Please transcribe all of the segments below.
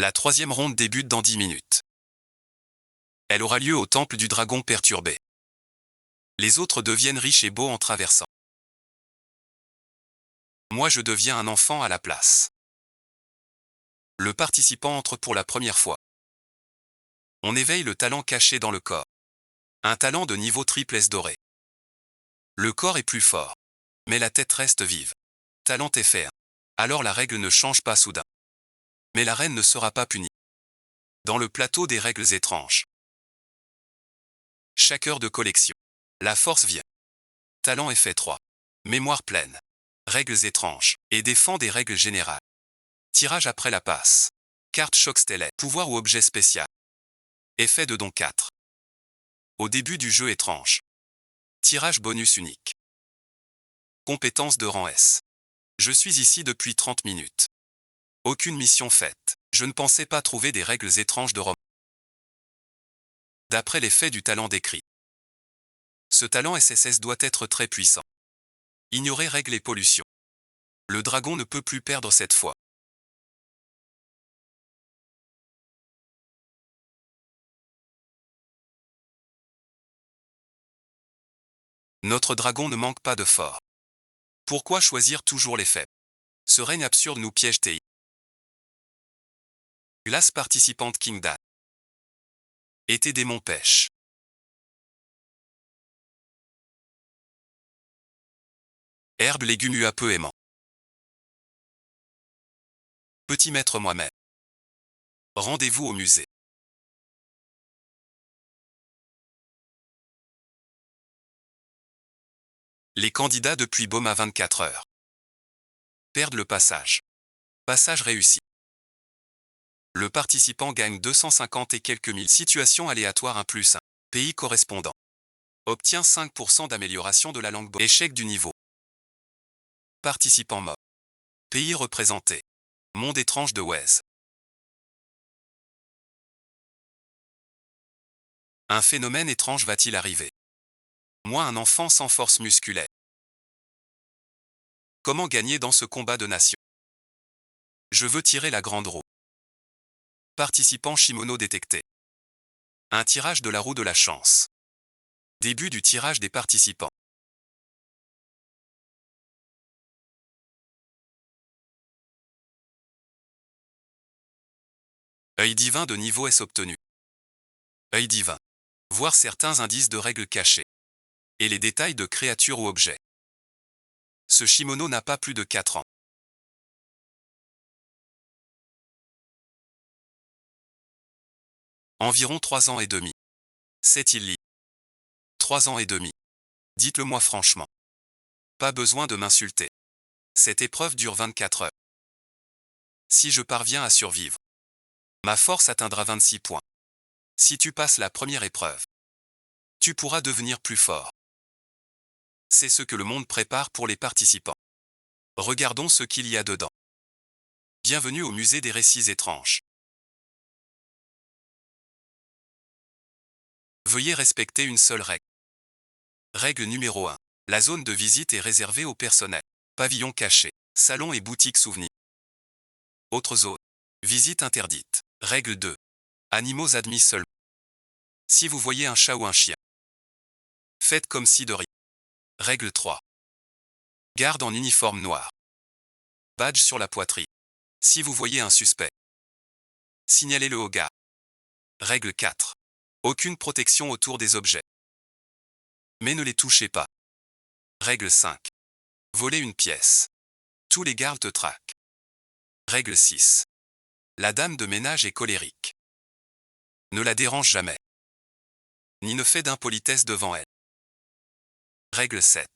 La troisième ronde débute dans 10 minutes. Elle aura lieu au temple du dragon perturbé. Les autres deviennent riches et beaux en traversant. Moi je deviens un enfant à la place. Le participant entre pour la première fois. On éveille le talent caché dans le corps. Un talent de niveau triple S doré. Le corps est plus fort. Mais la tête reste vive. Talent est fait. Alors la règle ne change pas soudain. Mais la reine ne sera pas punie. Dans le plateau des règles étranges. Chaque heure de collection. La force vient. Talent effet 3. Mémoire pleine. Règles étranges. Et défend des règles générales. Tirage après la passe. Carte choc stellaire. Pouvoir ou objet spécial. Effet de don 4. Au début du jeu étrange. Tirage bonus unique. Compétence de rang S. Je suis ici depuis 30 minutes. Aucune mission faite. Je ne pensais pas trouver des règles étranges de Rome. D'après l'effet du talent décrit. Ce talent SSS doit être très puissant. Ignorer règles et pollution. Le dragon ne peut plus perdre cette fois. Notre dragon ne manque pas de fort. Pourquoi choisir toujours les faibles? Ce règne absurde nous piège TI. Glace participante Kingdan. Été démon pêche. Herbe légumes à peu aimant. Petit maître moi-même. Rendez-vous au musée. Les candidats depuis Baume à 24 heures. Perdent le passage. Passage réussi. Le participant gagne 250 et quelques mille. Situation aléatoire 1 plus 1. Pays correspondant. Obtient 5% d'amélioration de la langue. Échec du niveau. Participant mort. Pays représenté. Monde étrange de Wes. Un phénomène étrange va-t-il arriver? Moi un enfant sans force musculaire. Comment gagner dans ce combat de nation? Je veux tirer la grande roue. Participant Shimono détecté. Un tirage de la roue de la chance. Début du tirage des participants. Œil divin de niveau S obtenu. Œil divin. Voir certains indices de règles cachées. Et les détails de créatures ou objets. Ce Shimono n'a pas plus de 4 ans. Environ 3 ans et demi. Sait-il lire? 3 ans et demi. Dites-le moi franchement. Pas besoin de m'insulter. Cette épreuve dure 24 heures. Si je parviens à survivre, ma force atteindra 26 points. Si tu passes la première épreuve, tu pourras devenir plus fort. C'est ce que le monde prépare pour les participants. Regardons ce qu'il y a dedans. Bienvenue au musée des récits étranges. Veuillez respecter une seule règle. Règle numéro 1. La zone de visite est réservée au personnel. Pavillon caché, salon et boutique souvenirs. Autre zone. Visite interdite. Règle 2. Animaux admis seulement. Si vous voyez un chat ou un chien, faites comme si de rien. Règle 3. Garde en uniforme noir. Badge sur la poitrine. Si vous voyez un suspect, signalez-le au gars. Règle 4. Aucune protection autour des objets. Mais ne les touchez pas. Règle 5. Voler une pièce. Tous les gardes te traquent. Règle 6. La dame de ménage est colérique. Ne la dérange jamais. Ni ne fais d'impolitesse devant elle. Règle 7.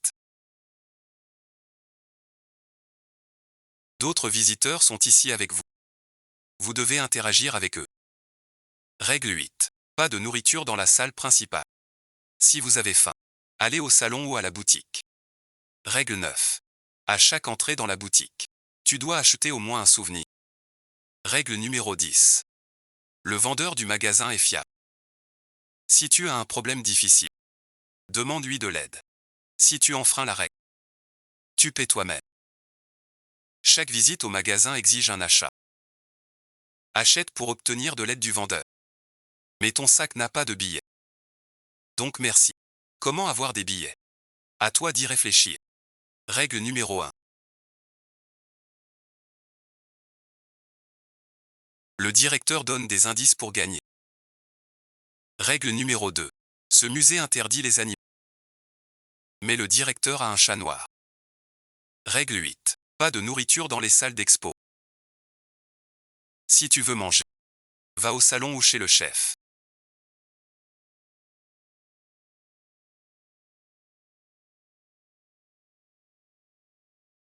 D'autres visiteurs sont ici avec vous. Vous devez interagir avec eux. Règle 8. Pas de nourriture dans la salle principale. Si vous avez faim, allez au salon ou à la boutique. Règle 9. À chaque entrée dans la boutique, tu dois acheter au moins un souvenir. Règle numéro 10. Le vendeur du magasin est fiable. Si tu as un problème difficile, demande-lui de l'aide. Si tu enfreins la règle, tu paies toi-même. Chaque visite au magasin exige un achat. Achète pour obtenir de l'aide du vendeur. Mais ton sac n'a pas de billets. Donc merci. Comment avoir des billets? À toi d'y réfléchir. Règle numéro 1. Le directeur donne des indices pour gagner. Règle numéro 2. Ce musée interdit les animaux. Mais le directeur a un chat noir. Règle 8. Pas de nourriture dans les salles d'expo. Si tu veux manger, va au salon ou chez le chef.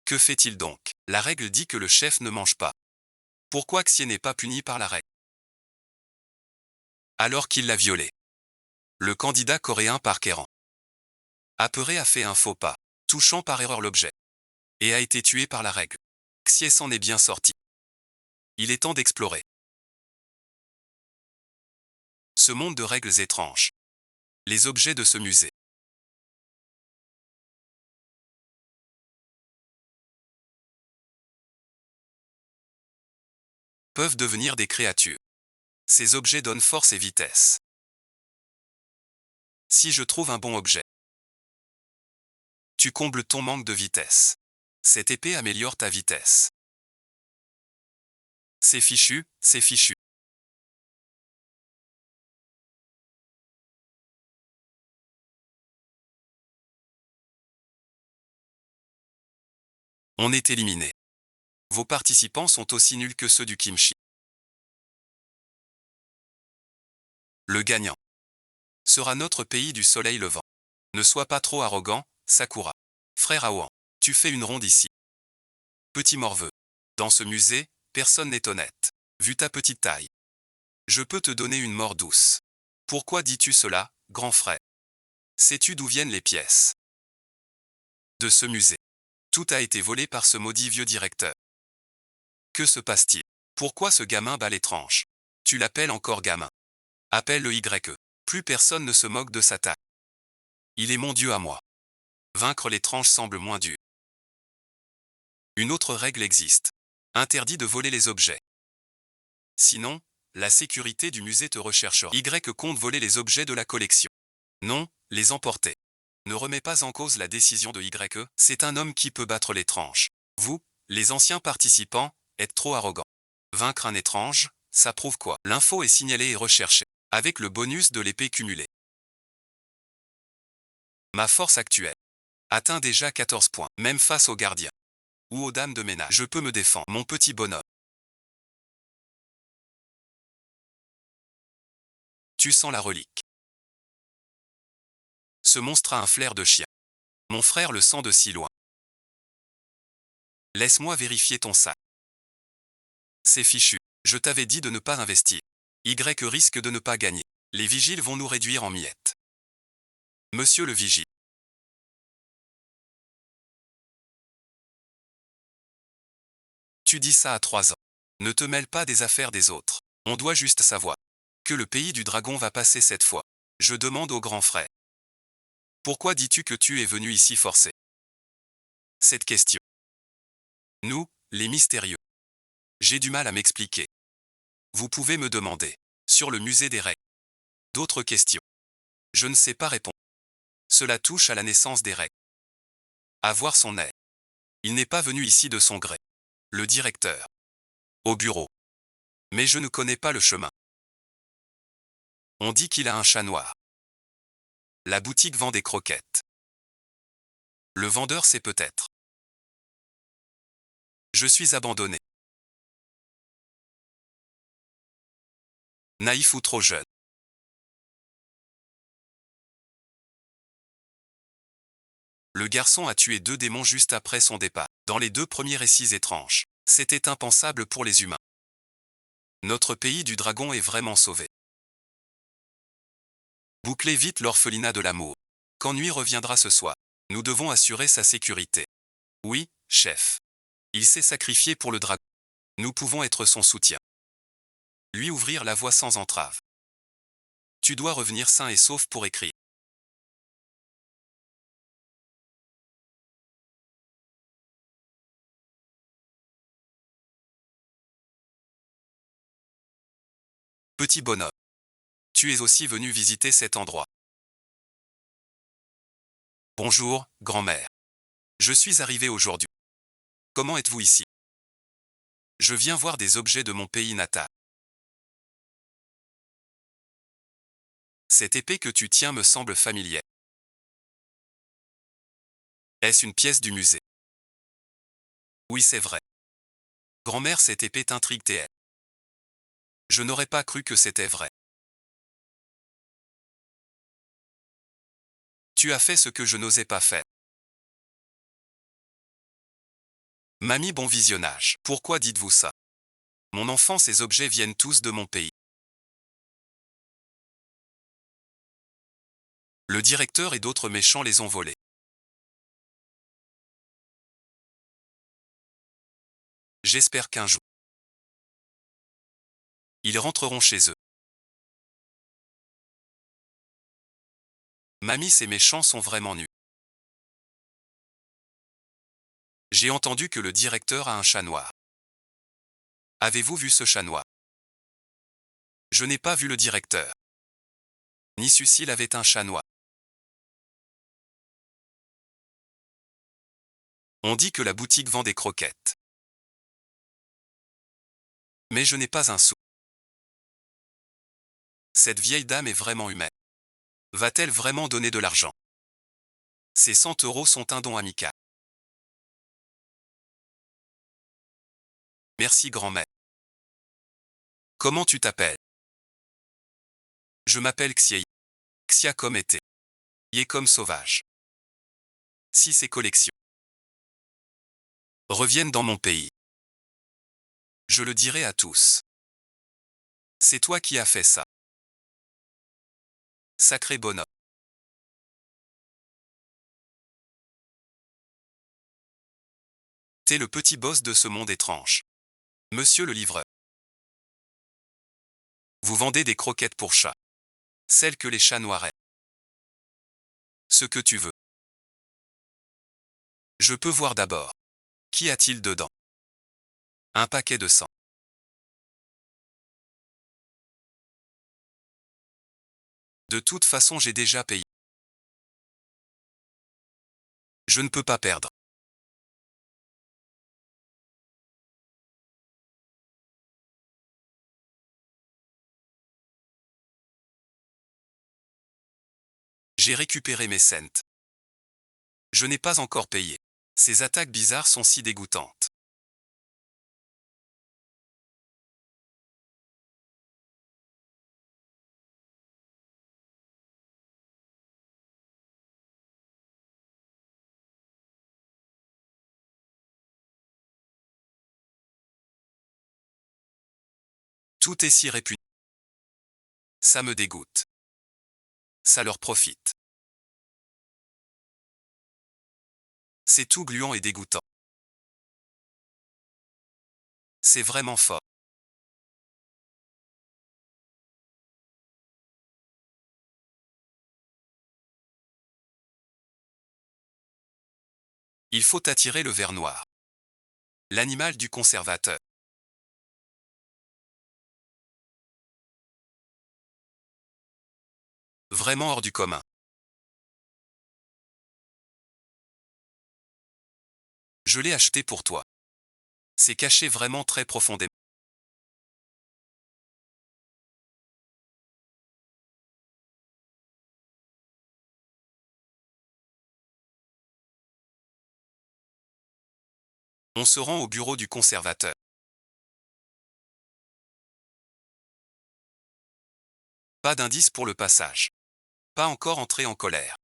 Que fait-il donc? La règle dit que le chef ne mange pas. Pourquoi Xie n'est pas puni par la règle? Alors qu'il l'a violé. Le candidat coréen Park Hye-ran, apeuré, a fait un faux pas, touchant par erreur l'objet, et a été tué par la règle. Xie s'en est bien sorti. Il est temps d'explorer ce monde de règles étranges. Les objets de ce musée peuvent devenir des créatures. Ces objets donnent force et vitesse. Si je trouve un bon objet, tu combles ton manque de vitesse. Cette épée améliore ta vitesse. C'est fichu, c'est fichu. On est éliminé. Vos participants sont aussi nuls que ceux du kimchi. Le gagnant sera notre pays du soleil levant. Ne sois pas trop arrogant, Sakura. Frère Aoan, tu fais une ronde ici. Petit morveux. Dans ce musée, personne n'est honnête. Vu ta petite taille, je peux te donner une mort douce. Pourquoi dis-tu cela, grand frère? Sais-tu d'où viennent les pièces de ce musée? Tout a été volé par ce maudit vieux directeur. Que se passe-t-il? Pourquoi ce gamin bat l'étrange? Tu l'appelles encore gamin? Appelle le YE. Plus personne ne se moque de sa taille. Il est mon dieu à moi. Vaincre l'étrange semble moins dur. Une autre règle existe. Interdit de voler les objets. Sinon, la sécurité du musée te recherchera. Y compte voler les objets de la collection. Non, les emporter. Ne remets pas en cause la décision de YE, c'est un homme qui peut battre l'étrange. Vous, les anciens participants, êtes trop arrogants. Vaincre un étrange, ça prouve quoi? L'info est signalée et recherchée, avec le bonus de l'épée cumulée. Ma force actuelle atteint déjà 14 points, même face aux gardiens ou aux dames de ménage. Je peux me défendre, mon petit bonhomme. Tu sens la relique. Ce monstre a un flair de chien. Mon frère le sent de si loin. Laisse-moi vérifier ton sac. C'est fichu. Je t'avais dit de ne pas investir. Y risque de ne pas gagner. Les vigiles vont nous réduire en miettes. Monsieur le vigile. Tu dis ça à 3 ans. Ne te mêle pas des affaires des autres. On doit juste savoir que le pays du dragon va passer cette fois. Je demande au grand frère. Pourquoi dis-tu que tu es venu ici forcé? Cette question. Nous, les mystérieux. J'ai du mal à m'expliquer. Vous pouvez me demander. Sur le musée des règles. D'autres questions. Je ne sais pas répondre. Cela touche à la naissance des règles. Avoir son aide. Il n'est pas venu ici de son gré. Le directeur. Au bureau. Mais je ne connais pas le chemin. On dit qu'il a un chat noir. La boutique vend des croquettes. Le vendeur sait peut-être. Je suis abandonné. Naïf ou trop jeune. Le garçon a tué 2 démons juste après son départ. Dans les 2 premiers récits étranges, c'était impensable pour les humains. Notre pays du dragon est vraiment sauvé. Bouclez vite l'orphelinat de l'amour. Quand nuit reviendra ce soir, nous devons assurer sa sécurité. Oui, chef. Il s'est sacrifié pour le dragon. Nous pouvons être son soutien. Lui ouvrir la voie sans entrave. Tu dois revenir sain et sauf pour écrire. Petit bonhomme. Tu es aussi venu visiter cet endroit. Bonjour, grand-mère. Je suis arrivé aujourd'hui. Comment êtes-vous ici? Je viens voir des objets de mon pays natal. Cette épée que tu tiens me semble familière. Est-ce une pièce du musée? Oui, c'est vrai. Grand-mère, cette épée t'intrigue TL. Je n'aurais pas cru que c'était vrai. Tu as fait ce que je n'osais pas faire. Mamie, bon visionnage. Pourquoi dites-vous ça? Mon enfant, ces objets viennent tous de mon pays. Le directeur et d'autres méchants les ont volés. J'espère qu'un jour, ils rentreront chez eux. Mamie, ces méchants sont vraiment nus. J'ai entendu que le directeur a un chat noir. Avez-vous vu ce chat noir? Je n'ai pas vu le directeur. Ni Sucille avait un chat noir. On dit que la boutique vend des croquettes. Mais je n'ai pas un sou. Cette vieille dame est vraiment humaine. Va-t-elle vraiment donner de l'argent? Ces 100 € sont un don amical. Merci grand-mère. Comment tu t'appelles? Je m'appelle Xiei. Xia comme été. Yé comme sauvage. Si ces collections reviennent dans mon pays, je le dirai à tous. C'est toi qui as fait ça. Sacré bonhomme. T'es le petit boss de ce monde étrange. Monsieur le livreur. Vous vendez des croquettes pour chats. Celles que les chats noirs aiment. Ce que tu veux. Je peux voir d'abord. Qu'y a-t-il dedans? Un paquet de sang. De toute façon, j'ai déjà payé. Je ne peux pas perdre. J'ai récupéré mes cents. Je n'ai pas encore payé. Ces attaques bizarres sont si dégoûtantes. Tout est si répugnant. Ça me dégoûte. Ça leur profite. C'est tout gluant et dégoûtant. C'est vraiment fort. Il faut attirer le ver noir. L'animal du conservateur. Vraiment hors du commun. Je l'ai acheté pour toi. C'est caché vraiment très profondément. On se rend au bureau du conservateur. Pas d'indice pour le passage. Pas encore entré en colère.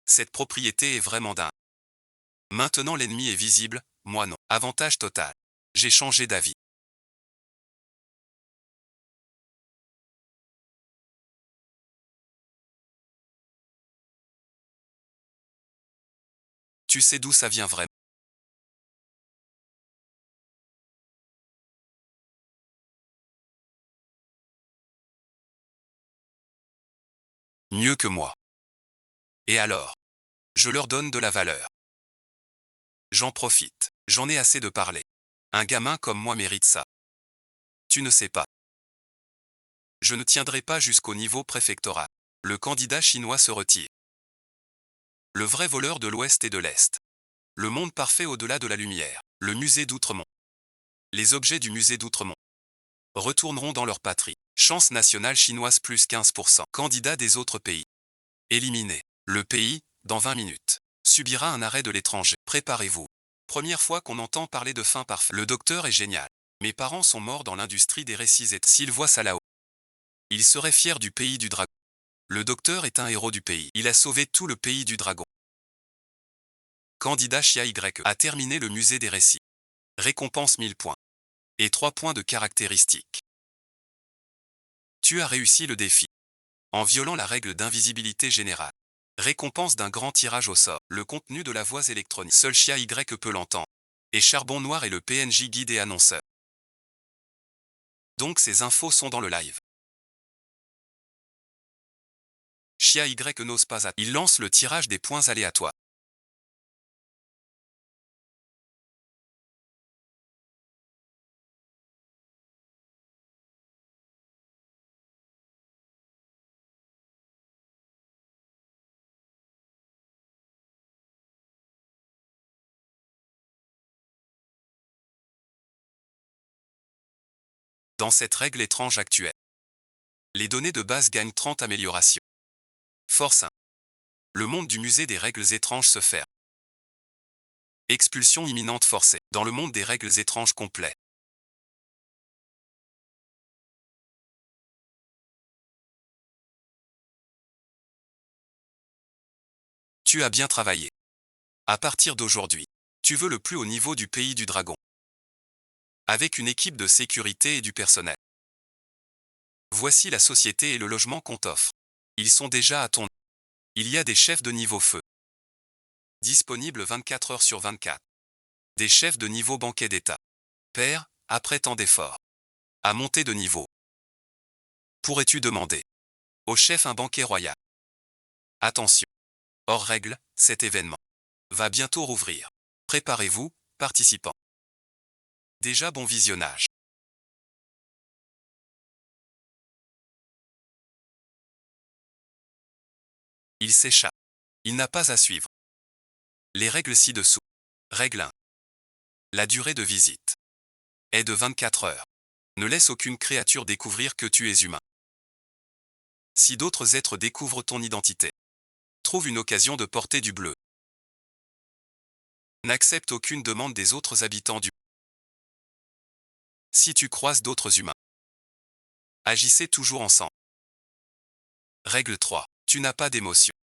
Cette propriété est vraiment dingue. Maintenant l'ennemi est visible, moi non. Avantage total. J'ai changé d'avis. Tu sais d'où ça vient vraiment. Mieux que moi. Et alors? Je leur donne de la valeur. J'en profite. J'en ai assez de parler. Un gamin comme moi mérite ça. Tu ne sais pas. Je ne tiendrai pas jusqu'au niveau préfectoral. Le candidat chinois se retire. Le vrai voleur de l'Ouest et de l'Est. Le monde parfait au-delà de la lumière. Le musée d'Outremont. Les objets du musée d'Outremont retourneront dans leur patrie. Chance nationale chinoise plus 15%. Candidats des autres pays. Éliminé. Le pays, dans 20 minutes, subira un arrêt de l'étranger. Préparez-vous. Première fois qu'on entend parler de fin parfaite. Le docteur est génial. Mes parents sont morts dans l'industrie des récits et s'ils voient ça là-haut, ils seraient fiers du pays du dragon. Le docteur est un héros du pays. Il a sauvé tout le pays du dragon. Candidat Chia Y a terminé le musée des récits. Récompense 1000 points. Et 3 points de caractéristiques. Tu as réussi le défi. En violant la règle d'invisibilité générale. Récompense d'un grand tirage au sort. Le contenu de la voix électronique. Seul Chia Y peut l'entendre. Et Charbon Noir est le PNJ guide et annonceur. Donc ces infos sont dans le live. Chia Y n'ose pas attendre. Il lance le tirage des points aléatoires. Dans cette règle étrange actuelle, les données de base gagnent 30 améliorations. Force 1. Le monde du musée des règles étranges se ferme. Expulsion imminente forcée. Dans le monde des règles étranges complet. Tu as bien travaillé. À partir d'aujourd'hui, tu veux le plus haut niveau du pays du dragon. Avec une équipe de sécurité et du personnel. Voici la société et le logement qu'on t'offre. Ils sont déjà à ton nom. Il y a des chefs de niveau feu. Disponibles 24 heures sur 24. Des chefs de niveau banquet d'État. Père, après tant d'efforts. À monter de niveau. Pourrais-tu demander au chef un banquet royal? Attention. Hors règle, cet événement va bientôt rouvrir. Préparez-vous, participants. Déjà bon visionnage. Il s'échappe. Il n'a pas à suivre. Les règles ci-dessous. Règle 1. La durée de visite est de 24 heures. Ne laisse aucune créature découvrir que tu es humain. Si d'autres êtres découvrent ton identité, trouve une occasion de porter du bleu. N'accepte aucune demande des autres habitants du. Si tu croises d'autres humains, agissez toujours ensemble. Règle 3. Tu n'as pas d'émotion.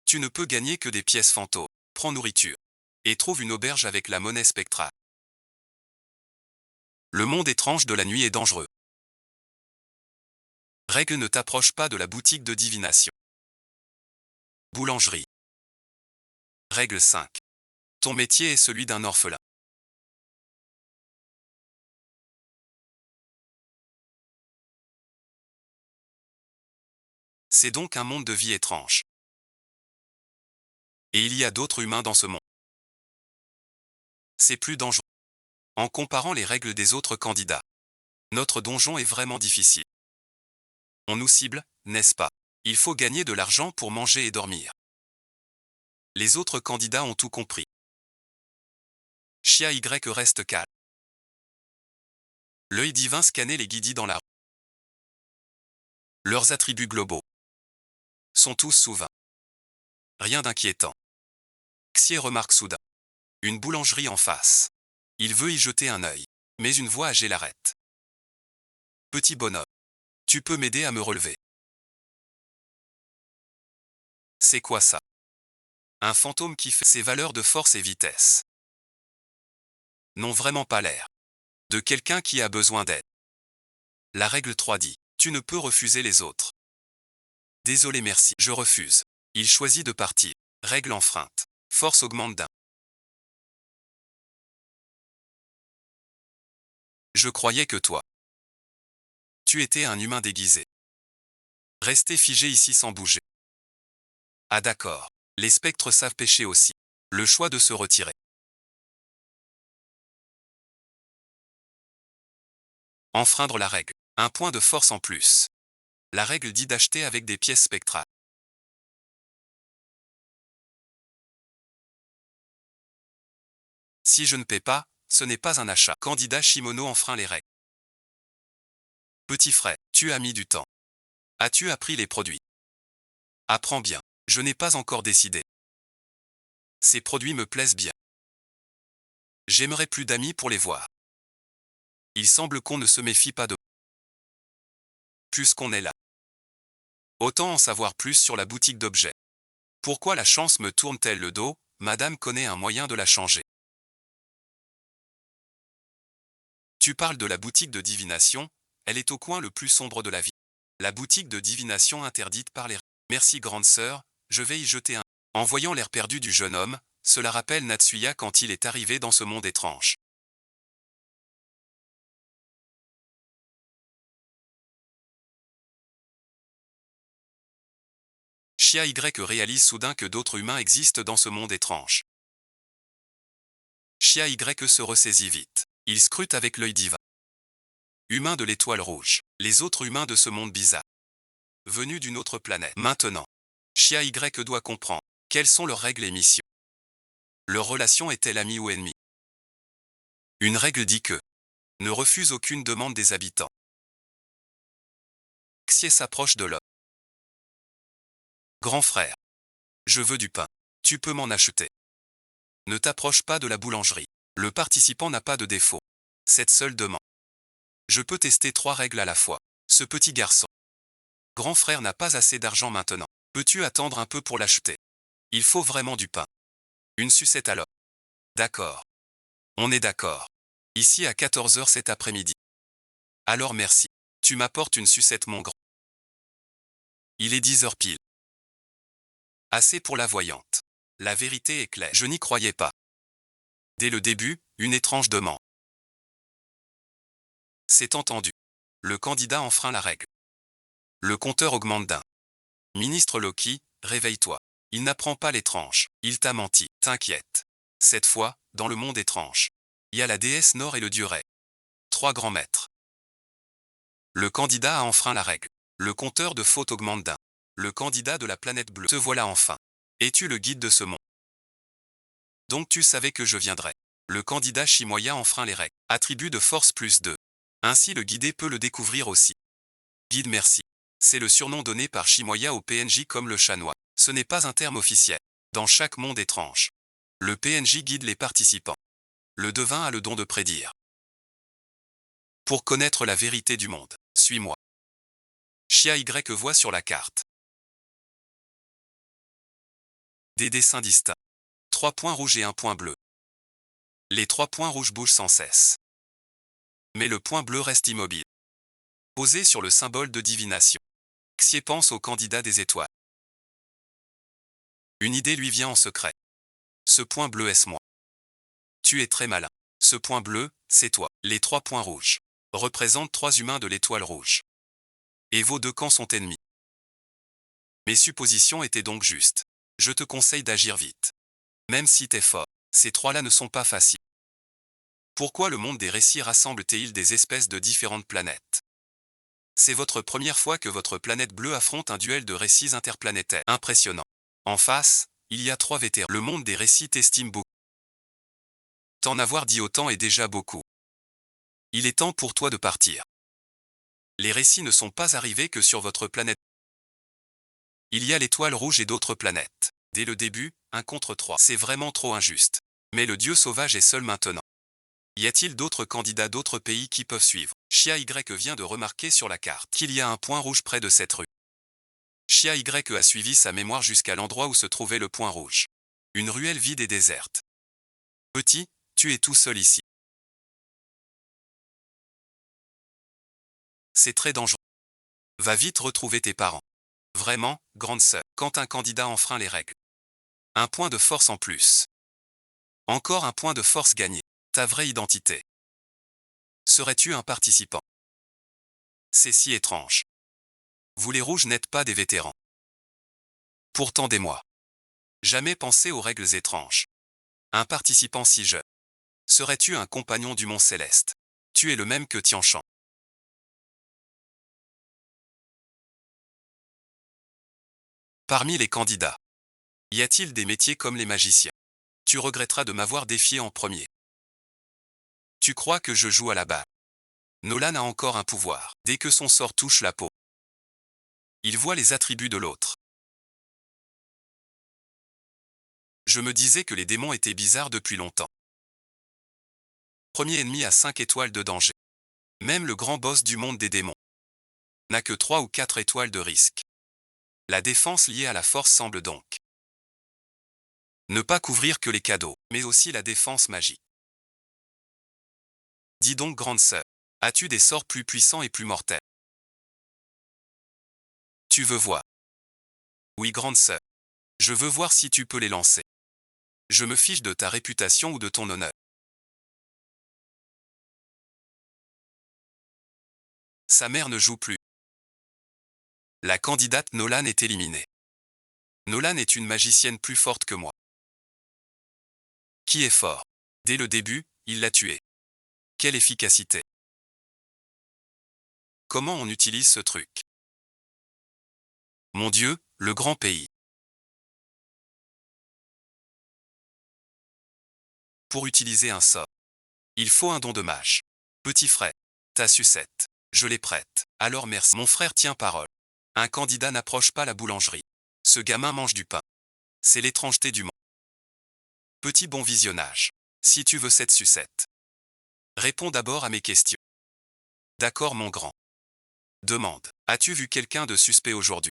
Tu ne peux gagner que des pièces fantômes. Prends nourriture. Et trouve une auberge avec la monnaie spectrale. Le monde étrange de la nuit est dangereux. Règle: ne t'approche pas de la boutique de divination. Boulangerie. Règle 5. Ton métier est celui d'un orphelin. C'est donc un monde de vie étrange. Et il y a d'autres humains dans ce monde. C'est plus dangereux. En comparant les règles des autres candidats, notre donjon est vraiment difficile. On nous cible, n'est-ce pas? Il faut gagner de l'argent pour manger et dormir. Les autres candidats ont tout compris. Chia Y reste calme. L'œil divin scannait les guidis dans la rue. Leurs attributs globaux sont tous sous 20. Rien d'inquiétant. Xier remarque soudain une boulangerie en face. Il veut y jeter un œil, mais une voix âgée l'arrête. Petit bonhomme, tu peux m'aider à me relever? C'est quoi ça? Un fantôme qui fait ses valeurs de force et vitesse. N'ont vraiment pas l'air de quelqu'un qui a besoin d'aide. La règle 3 dit, tu ne peux refuser les autres. Désolé, merci, je refuse. Il choisit de partir. Règle enfreinte. Force augmente d'un. Je croyais que toi, tu étais un humain déguisé. Restez figé ici sans bouger. Ah d'accord. Les spectres savent pêcher aussi. Le choix de se retirer. Enfreindre la règle. Un point de force en plus. La règle dit d'acheter avec des pièces spectrales. Si je ne paie pas, ce n'est pas un achat. Candidat Shimono enfreint les règles. Petit frère, tu as mis du temps. As-tu appris les produits? Apprends bien. Je n'ai pas encore décidé. Ces produits me plaisent bien. J'aimerais plus d'amis pour les voir. Il semble qu'on ne se méfie pas de plus qu'on est là. Autant en savoir plus sur la boutique d'objets. Pourquoi la chance me tourne-t-elle le dos? Madame connaît un moyen de la changer. Tu parles de la boutique de divination, elle est au coin le plus sombre de la ville. La boutique de divination interdite par les... Merci grande sœur, je vais y jeter un... En voyant l'air perdu du jeune homme, cela rappelle Natsuya quand il est arrivé dans ce monde étrange. Chia Y réalise soudain que d'autres humains existent dans ce monde étrange. Chia Y se ressaisit vite. Il scrute avec l'œil divin. Humains de l'étoile rouge. Les autres humains de ce monde bizarre. Venus d'une autre planète. Maintenant, Chia Y doit comprendre. Quelles sont leurs règles et missions? Leur relation est-elle amie ou ennemie? Une règle dit que ne refuse aucune demande des habitants. Xie s'approche de l'homme. Grand frère, je veux du pain. Tu peux m'en acheter. Ne t'approche pas de la boulangerie. Le participant n'a pas de défaut. Cette seule demande. Je peux tester 3 règles à la fois. Ce petit garçon. Grand frère n'a pas assez d'argent maintenant. Peux-tu attendre un peu pour l'acheter? Il faut vraiment du pain. Une sucette alors. D'accord. On est d'accord. Ici à 14 h cet après-midi. Alors merci. Tu m'apportes une sucette mon grand. Il est 10 h pile. Assez pour la voyante. La vérité est claire. Je n'y croyais pas. Dès le début, une étrange demande. C'est entendu. Le candidat enfreint la règle. Le compteur augmente d'un. Ministre Loki, réveille-toi. Il n'apprend pas l'étrange. Il t'a menti. T'inquiète. Cette fois, dans le monde étrange. Il y a la déesse Nord et le dieu Ré. 3 grands maîtres. Le candidat a enfreint la règle. Le compteur de faute augmente d'un. Le candidat de la planète bleue. Te voilà enfin. Es-tu le guide de ce monde? Donc tu savais que je viendrais. Le candidat Shimoya enfreint les règles. Attribut de force +2. Ainsi le guidé peut le découvrir aussi. Guide merci. C'est le surnom donné par Shimoya au PNJ comme le chat noir. Ce n'est pas un terme officiel. Dans chaque monde étrange, le PNJ guide les participants. Le devin a le don de prédire. Pour connaître la vérité du monde, suis-moi. Chia Y voit sur la carte des dessins distincts. 3 points rouges et un point bleu. Les 3 points rouges bougent sans cesse. Mais le point bleu reste immobile. Posé sur le symbole de divination. Xie pense au candidat des étoiles. Une idée lui vient en secret. Ce point bleu est-ce moi? Tu es très malin. Ce point bleu, c'est toi. Les 3 points rouges représentent 3 humains de l'étoile rouge. Et vos 2 camps sont ennemis. Mes suppositions étaient donc justes. Je te conseille d'agir vite. Même si t'es fort, ces 3-là ne sont pas faciles. Pourquoi le monde des récits rassemble-t-il des espèces de différentes planètes? C'est votre première fois que votre planète bleue affronte un duel de récits interplanétaires. Impressionnant. En face, il y a 3 vétérans. Le monde des récits t'estime beaucoup. T'en avoir dit autant est déjà beaucoup. Il est temps pour toi de partir. Les récits ne sont pas arrivés que sur votre planète. Il y a l'étoile rouge et d'autres planètes. Dès le début, 1 contre 3. C'est vraiment trop injuste. Mais le dieu sauvage est seul maintenant. Y a-t-il d'autres candidats d'autres pays qui peuvent suivre? Chia Y vient de remarquer sur la carte qu'il y a un point rouge près de cette rue. Chia Y a suivi sa mémoire jusqu'à l'endroit où se trouvait le point rouge. Une ruelle vide et déserte. Petit, tu es tout seul ici. C'est très dangereux. Va vite retrouver tes parents. Vraiment, grande sœur, quand un candidat enfreint les règles. Un point de force en plus. Encore un point de force gagné. Ta vraie identité. Serais-tu un participant? C'est si étrange. Vous les rouges n'êtes pas des vétérans. Pourtant des mois. Jamais pensé aux règles étranges. Un participant si jeune. Serais-tu un compagnon du mont céleste? Tu es le même que Tianchan. Parmi les candidats, y a-t-il des métiers comme les magiciens? Tu regretteras de m'avoir défié en premier. Tu crois que je joue à la balle? Nolan a encore un pouvoir. Dès que son sort touche la peau, il voit les attributs de l'autre. Je me disais que les démons étaient bizarres depuis longtemps. Premier ennemi à 5 étoiles de danger. Même le grand boss du monde des démons n'a que 3 ou 4 étoiles de risque. La défense liée à la force semble donc ne pas couvrir que les cadeaux, mais aussi la défense magique. Dis donc, grande sœur, as-tu des sorts plus puissants et plus mortels? Tu veux voir? Oui, grande sœur. Je veux voir si tu peux les lancer. Je me fiche de ta réputation ou de ton honneur. Sa mère ne joue plus. La candidate Nolan est éliminée. Nolan est une magicienne plus forte que moi. Qui est fort? Dès le début, il l'a tué. Quelle efficacité! Comment on utilise ce truc? Mon Dieu, le grand pays. Pour utiliser un sort, il faut un don de mage. Petit frère, ta sucette, je les prête. Alors merci. Mon frère tient parole. Un candidat n'approche pas la boulangerie. Ce gamin mange du pain. C'est l'étrangeté du monde. Petit bon visionnage. Si tu veux cette sucette, réponds d'abord à mes questions. D'accord, mon grand. Demande. As-tu vu quelqu'un de suspect aujourd'hui?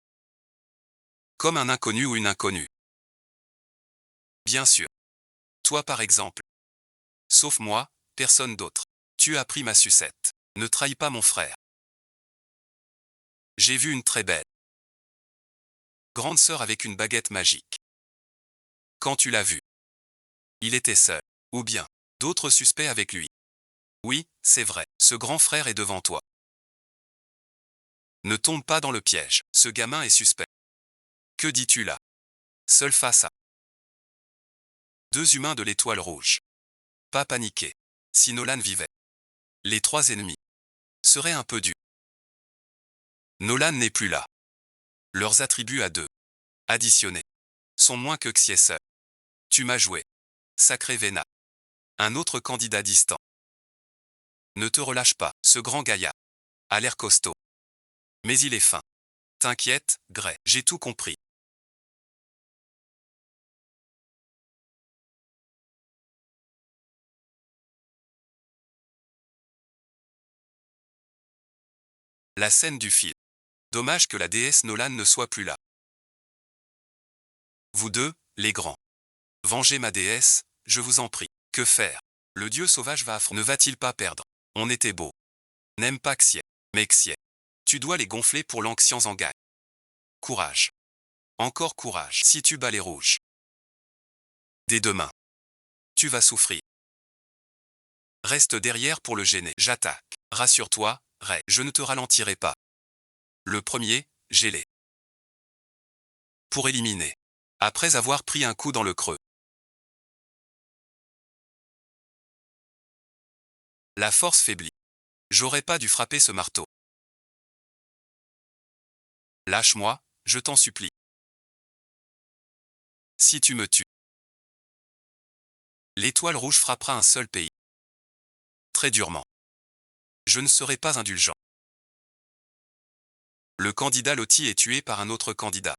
Comme un inconnu ou une inconnue? Bien sûr. Toi par exemple. Sauf moi, personne d'autre. Tu as pris ma sucette. Ne trahis pas mon frère. J'ai vu une très belle grande sœur avec une baguette magique. Quand tu l'as vu, il était seul. Ou bien, d'autres suspects avec lui. Oui, c'est vrai, ce grand frère est devant toi. Ne tombe pas dans le piège, ce gamin est suspect. Que dis-tu là? Seul face à deux humains de l'étoile rouge. Pas paniquer. Si Nolan vivait, les 3 ennemis seraient un peu durs. Nolan n'est plus là. Leurs attributs à 2 additionnés sont moins que Xieseur. Tu m'as joué. Sacré Vena. Un autre candidat distant. Ne te relâche pas, ce grand gaillard a l'air costaud. Mais il est fin. T'inquiète, Gray, j'ai tout compris. La scène du film. Dommage que la déesse Nolan ne soit plus là. Vous deux, les grands. Vengez ma déesse, je vous en prie. Que faire? Le dieu sauvage va affronter. Ne va-t-il pas perdre? On était beau. N'aime pas Xier. Mais Xier. Tu dois les gonfler pour l'Anxians en gagne. Courage. Encore courage. Si tu bats les rouges. Dès demain. Tu vas souffrir. Reste derrière pour le gêner. J'attaque. Rassure-toi, Ray, je ne te ralentirai pas. Le premier, gélé. Pour éliminer. Après avoir pris un coup dans le creux. La force faiblit. J'aurais pas dû frapper ce marteau. Lâche-moi, je t'en supplie. Si tu me tues, l'étoile rouge frappera un seul pays. Très durement. Je ne serai pas indulgent. Le candidat Loti est tué par un autre candidat.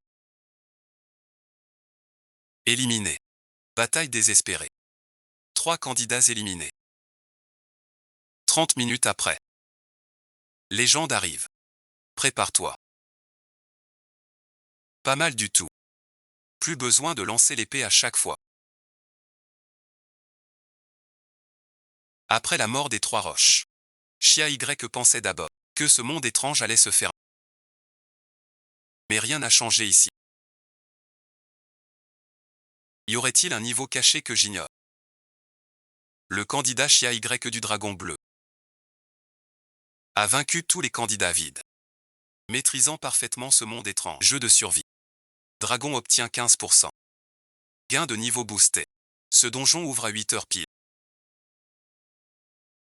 Éliminé. Bataille désespérée. 3 candidats éliminés. 30 minutes après. Légende arrive. Prépare-toi. Pas mal du tout. Plus besoin de lancer l'épée à chaque fois. Après la mort des 3 roches. Chia Y pensait d'abord que ce monde étrange allait se faire. Mais rien n'a changé ici. Y aurait-il un niveau caché que j'ignore? Le candidat Chia Y du dragon bleu a vaincu tous les candidats vides. Maîtrisant parfaitement ce monde étrange. Jeu de survie. Dragon obtient 15%. Gain de niveau boosté. Ce donjon ouvre à 8 heures pile.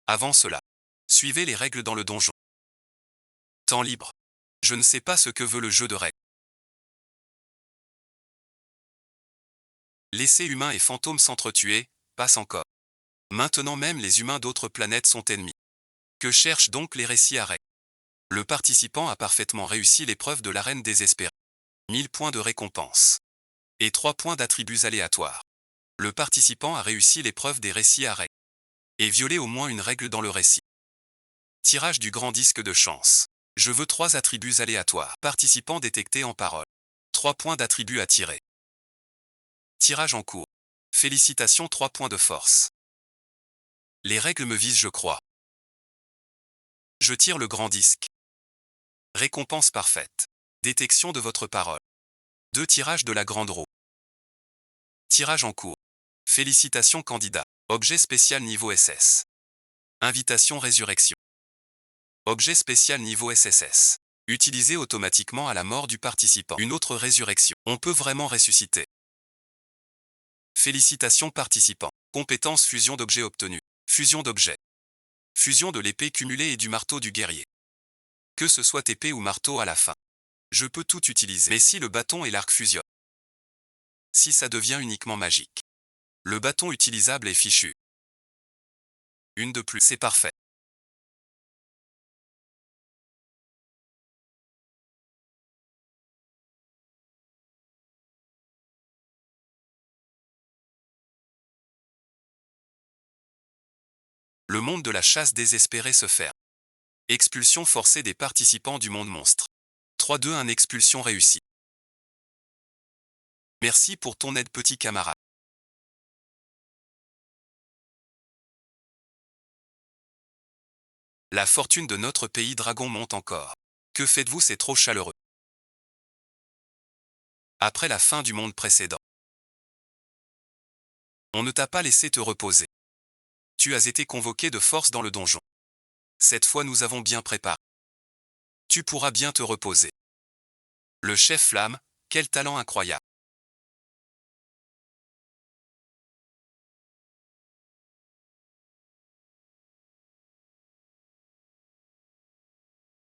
Avant cela, suivez les règles dans le donjon. Temps libre. Je ne sais pas ce que veut le jeu de règles. Laissez humains et fantômes s'entretuer, passe encore. Maintenant même les humains d'autres planètes sont ennemis. Que cherchent donc les récits à règle? Le participant a parfaitement réussi l'épreuve de l'arène désespérée. 1000 points de récompense. Et 3 points d'attributs aléatoires. Le participant a réussi l'épreuve des récits à règle. Et violé au moins une règle dans le récit. Tirage du grand disque de chance. Je veux 3 attributs aléatoires. Participant détecté en parole. 3 points d'attributs à tirer. Tirage en cours. Félicitations, 3 points de force. Les règles me visent, je crois. Je tire le grand disque. Récompense parfaite. Détection de votre parole. 2 tirages de la grande roue. Tirage en cours. Félicitations candidat. Objet spécial niveau SS. Invitation résurrection. Objet spécial niveau SSS. Utilisé automatiquement à la mort du participant. Une autre résurrection. On peut vraiment ressusciter. Félicitations participants. Compétence fusion d'objets obtenue. Fusion d'objets. Fusion de l'épée cumulée et du marteau du guerrier. Que ce soit épée ou marteau à la fin. Je peux tout utiliser. Mais si le bâton et l'arc fusionnent. Si ça devient uniquement magique. Le bâton utilisable est fichu. Une de plus, c'est parfait. Le monde de la chasse désespérée se ferme. Expulsion forcée des participants du monde monstre. 3-2-1 expulsion réussie. Merci pour ton aide petit camarade. La fortune de notre pays dragon monte encore. Que faites-vous, c'est trop chaleureux. Après la fin du monde précédent. On ne t'a pas laissé te reposer. Tu as été convoqué de force dans le donjon. Cette fois nous avons bien préparé. Tu pourras bien te reposer. Le chef flamme, quel talent incroyable.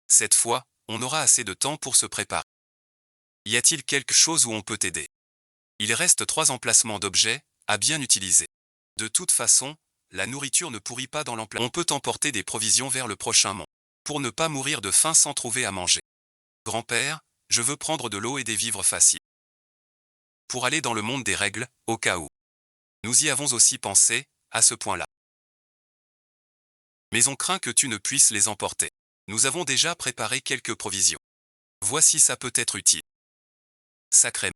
Cette fois, on aura assez de temps pour se préparer. Y a-t-il quelque chose où on peut t'aider? Il reste 3 emplacements d'objets à bien utiliser. De toute façon, la nourriture ne pourrit pas dans l'emplacement. On peut emporter des provisions vers le prochain monde. Pour ne pas mourir de faim sans trouver à manger. Grand-père, je veux prendre de l'eau et des vivres faciles. Pour aller dans le monde des règles, au cas où. Nous y avons aussi pensé, à ce point-là. Mais on craint que tu ne puisses les emporter. Nous avons déjà préparé quelques provisions. Voici, ça peut être utile. Sacré.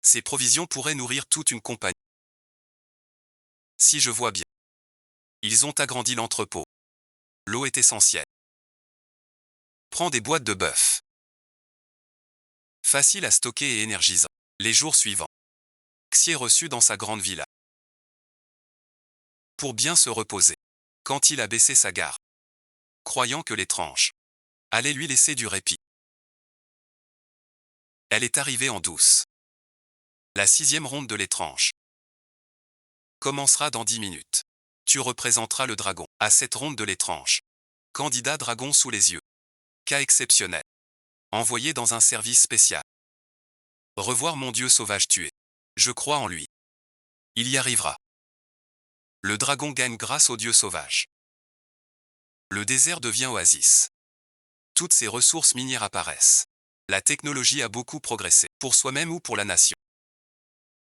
Ces provisions pourraient nourrir toute une compagnie. Si je vois bien. Ils ont agrandi l'entrepôt. L'eau est essentielle. Prends des boîtes de bœuf. Facile à stocker et énergisant. Les jours suivants. Xier reçu dans sa grande villa. Pour bien se reposer. Quand il a baissé sa garde. Croyant que l'étrange allait lui laisser du répit. Elle est arrivée en douce. La 6e ronde de l'étrange commencera dans 10 minutes. Tu représenteras le dragon à cette ronde de l'étrange. Candidat dragon sous les yeux. Cas exceptionnel. Envoyé dans un service spécial. Revoir mon dieu sauvage tué. Je crois en lui. Il y arrivera. Le dragon gagne grâce au dieu sauvage. Le désert devient oasis. Toutes ces ressources minières apparaissent. La technologie a beaucoup progressé, pour soi-même ou pour la nation.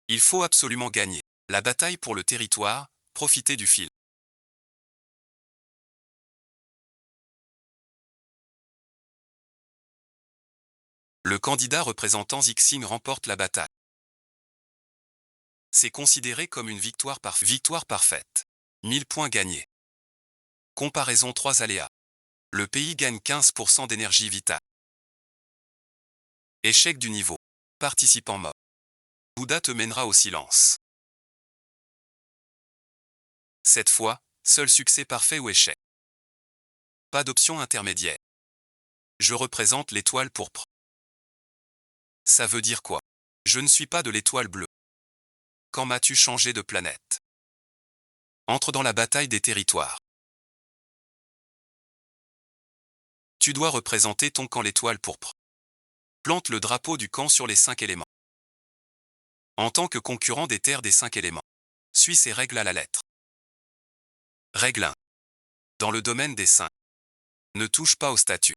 Il faut absolument gagner la bataille pour le territoire, profiter du fil. Le candidat représentant Xing remporte la bataille. C'est considéré comme une victoire parfaite. 1000 points gagnés. Comparaison 3 aléas. Le pays gagne 15% d'énergie vitale. Échec du niveau. Participant mort. Bouddha te mènera au silence. Cette fois, seul succès parfait ou échec. Pas d'option intermédiaire. Je représente l'étoile pourpre. Ça veut dire quoi? Je ne suis pas de l'étoile bleue. Quand m'as-tu changé de planète? Entre dans la bataille des territoires. Tu dois représenter ton camp l'étoile pourpre. Plante le drapeau du camp sur les 5 éléments. En tant que concurrent des terres des 5 éléments, suis ces règles à la lettre. Règle 1. Dans le domaine des 5, ne touche pas aux statues,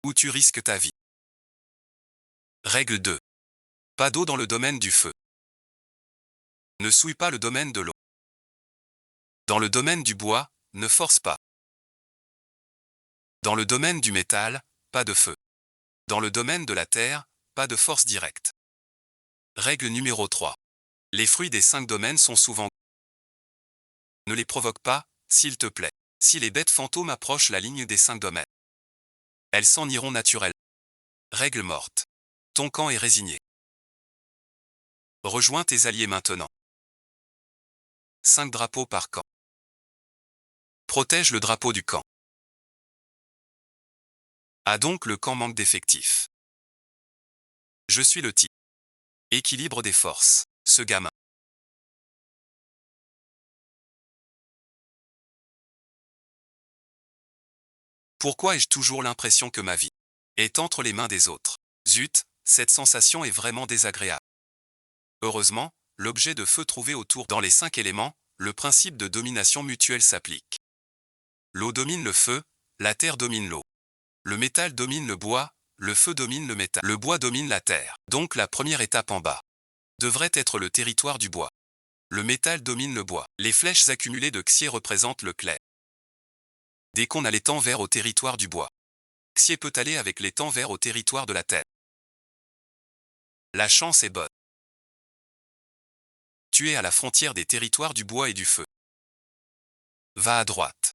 ou tu risques ta vie. Règle 2. Pas d'eau dans le domaine du feu. Ne souille pas le domaine de l'eau. Dans le domaine du bois, ne force pas. Dans le domaine du métal, pas de feu. Dans le domaine de la terre, pas de force directe. Règle numéro 3. Les fruits des 5 domaines sont souvent... Ne les provoque pas, s'il te plaît. Si les bêtes fantômes approchent la ligne des 5 domaines, elles s'en iront naturellement. Règle morte. Ton camp est résigné. Rejoins tes alliés maintenant. 5 drapeaux par camp. Protège le drapeau du camp. Ah donc le camp manque d'effectifs. Je suis le type. Équilibre des forces. Ce gamin. Pourquoi ai-je toujours l'impression que ma vie est entre les mains des autres? Zut, cette sensation est vraiment désagréable. Heureusement, l'objet de feu trouvé autour dans les 5 éléments, le principe de domination mutuelle s'applique. L'eau domine le feu, la terre domine l'eau. Le métal domine le bois, le feu domine le métal. Le bois domine la terre. Donc la première étape en bas devrait être le territoire du bois. Le métal domine le bois. Les flèches accumulées de Xier représentent le clair. Dès qu'on a l'étang vert au territoire du bois, Xier peut aller avec l'étang vert au territoire de la terre. La chance est bonne. Tu es à la frontière des territoires du bois et du feu. Va à droite.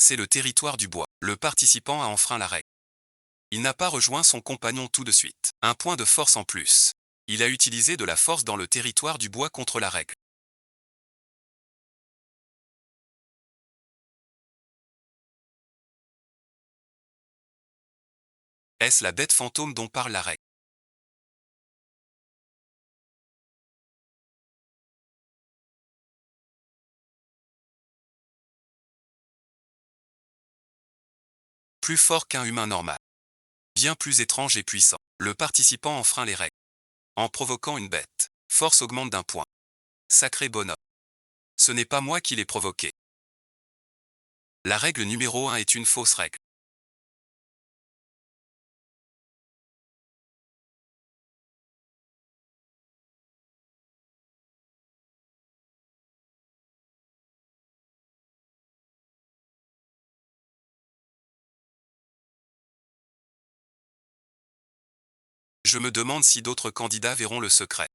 C'est le territoire du bois. Le participant a enfreint la règle. Il n'a pas rejoint son compagnon tout de suite. Un point de force en plus. Il a utilisé de la force dans le territoire du bois contre la règle. Est-ce la bête fantôme dont parle la règle? Plus fort qu'un humain normal. Bien plus étrange et puissant. Le participant enfreint les règles. En provoquant une bête. Force augmente d'un point. Sacré bonhomme. Ce n'est pas moi qui l'ai provoqué. La règle numéro 1 est une fausse règle. Je me demande si d'autres candidats verront le secret.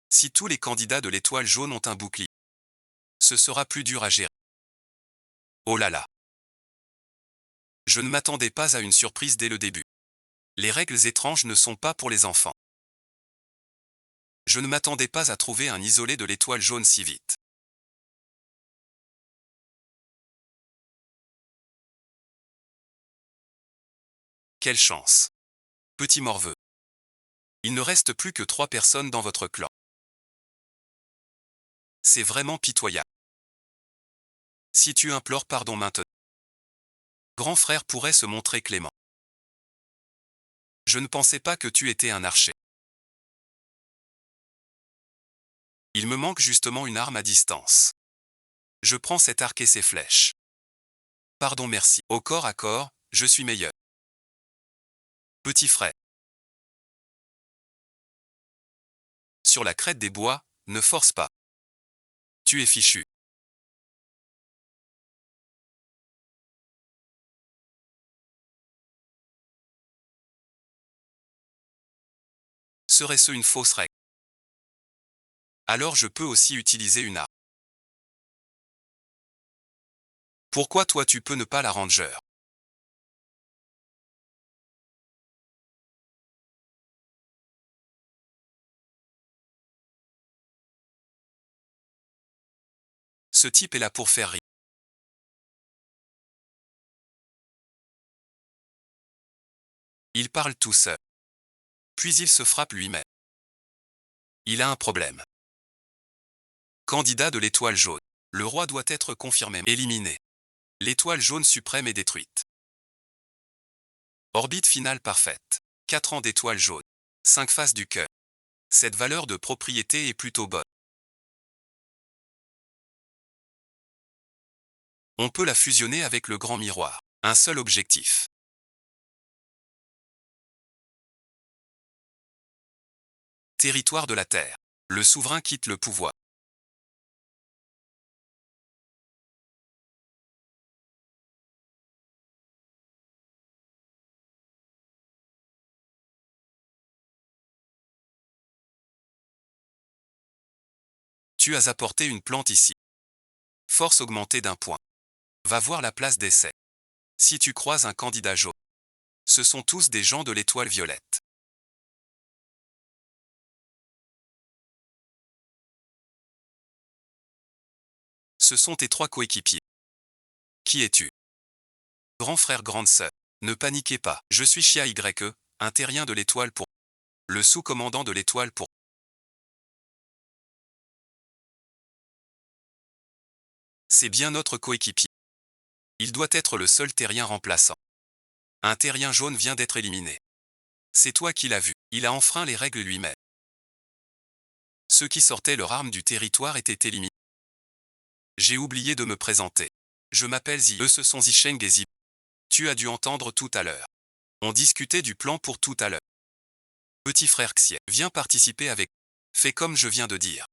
Si tous les candidats de l'étoile jaune ont un bouclier, ce sera plus dur à gérer. Oh là là. Je ne m'attendais pas à une surprise dès le début. Les règles étranges ne sont pas pour les enfants. Je ne m'attendais pas à trouver un isolé de l'étoile jaune si vite. Quelle chance. Petit morveux. Il ne reste plus que 3 personnes dans votre clan. C'est vraiment pitoyable. Si tu implores pardon maintenant, grand frère pourrait se montrer clément. Je ne pensais pas que tu étais un archer. Il me manque justement une arme à distance. Je prends cet arc et ces flèches. Pardon merci. Au corps à corps, je suis meilleur. Petit frère. Sur la crête des bois, ne force pas. Tu es fichu. Serait-ce une fausse règle? Alors je peux aussi utiliser une arme. Pourquoi toi tu peux ne pas la ranger? Ce type est là pour faire rire. Il parle tout seul. Puis il se frappe lui-même. Il a un problème. Candidat de l'étoile jaune. Le roi doit être confirmé. Éliminé. L'étoile jaune suprême est détruite. Orbite finale parfaite. 4 ans d'étoile jaune. 5 faces du cœur. Cette valeur de propriété est plutôt bonne. On peut la fusionner avec le grand miroir. Un seul objectif. Territoire de la Terre. Le souverain quitte le pouvoir. Tu as apporté une plante ici. Force augmentée d'un point. Va voir la place d'essai. Si tu croises un candidat jaune, ce sont tous des gens de l'étoile violette. Ce sont tes 3 coéquipiers. Qui es-tu? Grand frère, grande sœur. Ne paniquez pas, je suis Chia YE, un terrien de l'étoile pour. Le sous-commandant de l'étoile pour. C'est bien notre coéquipier. Il doit être le seul terrien remplaçant. Un terrien jaune vient d'être éliminé. C'est toi qui l'as vu, il a enfreint les règles lui-même. Ceux qui sortaient leur arme du territoire étaient éliminés. J'ai oublié de me présenter. Je m'appelle Zi. Eux ce sont Zisheng et Zi. Tu as dû entendre tout à l'heure. On discutait du plan pour tout à l'heure. Petit frère Xie, viens participer avec. Fais comme je viens de dire.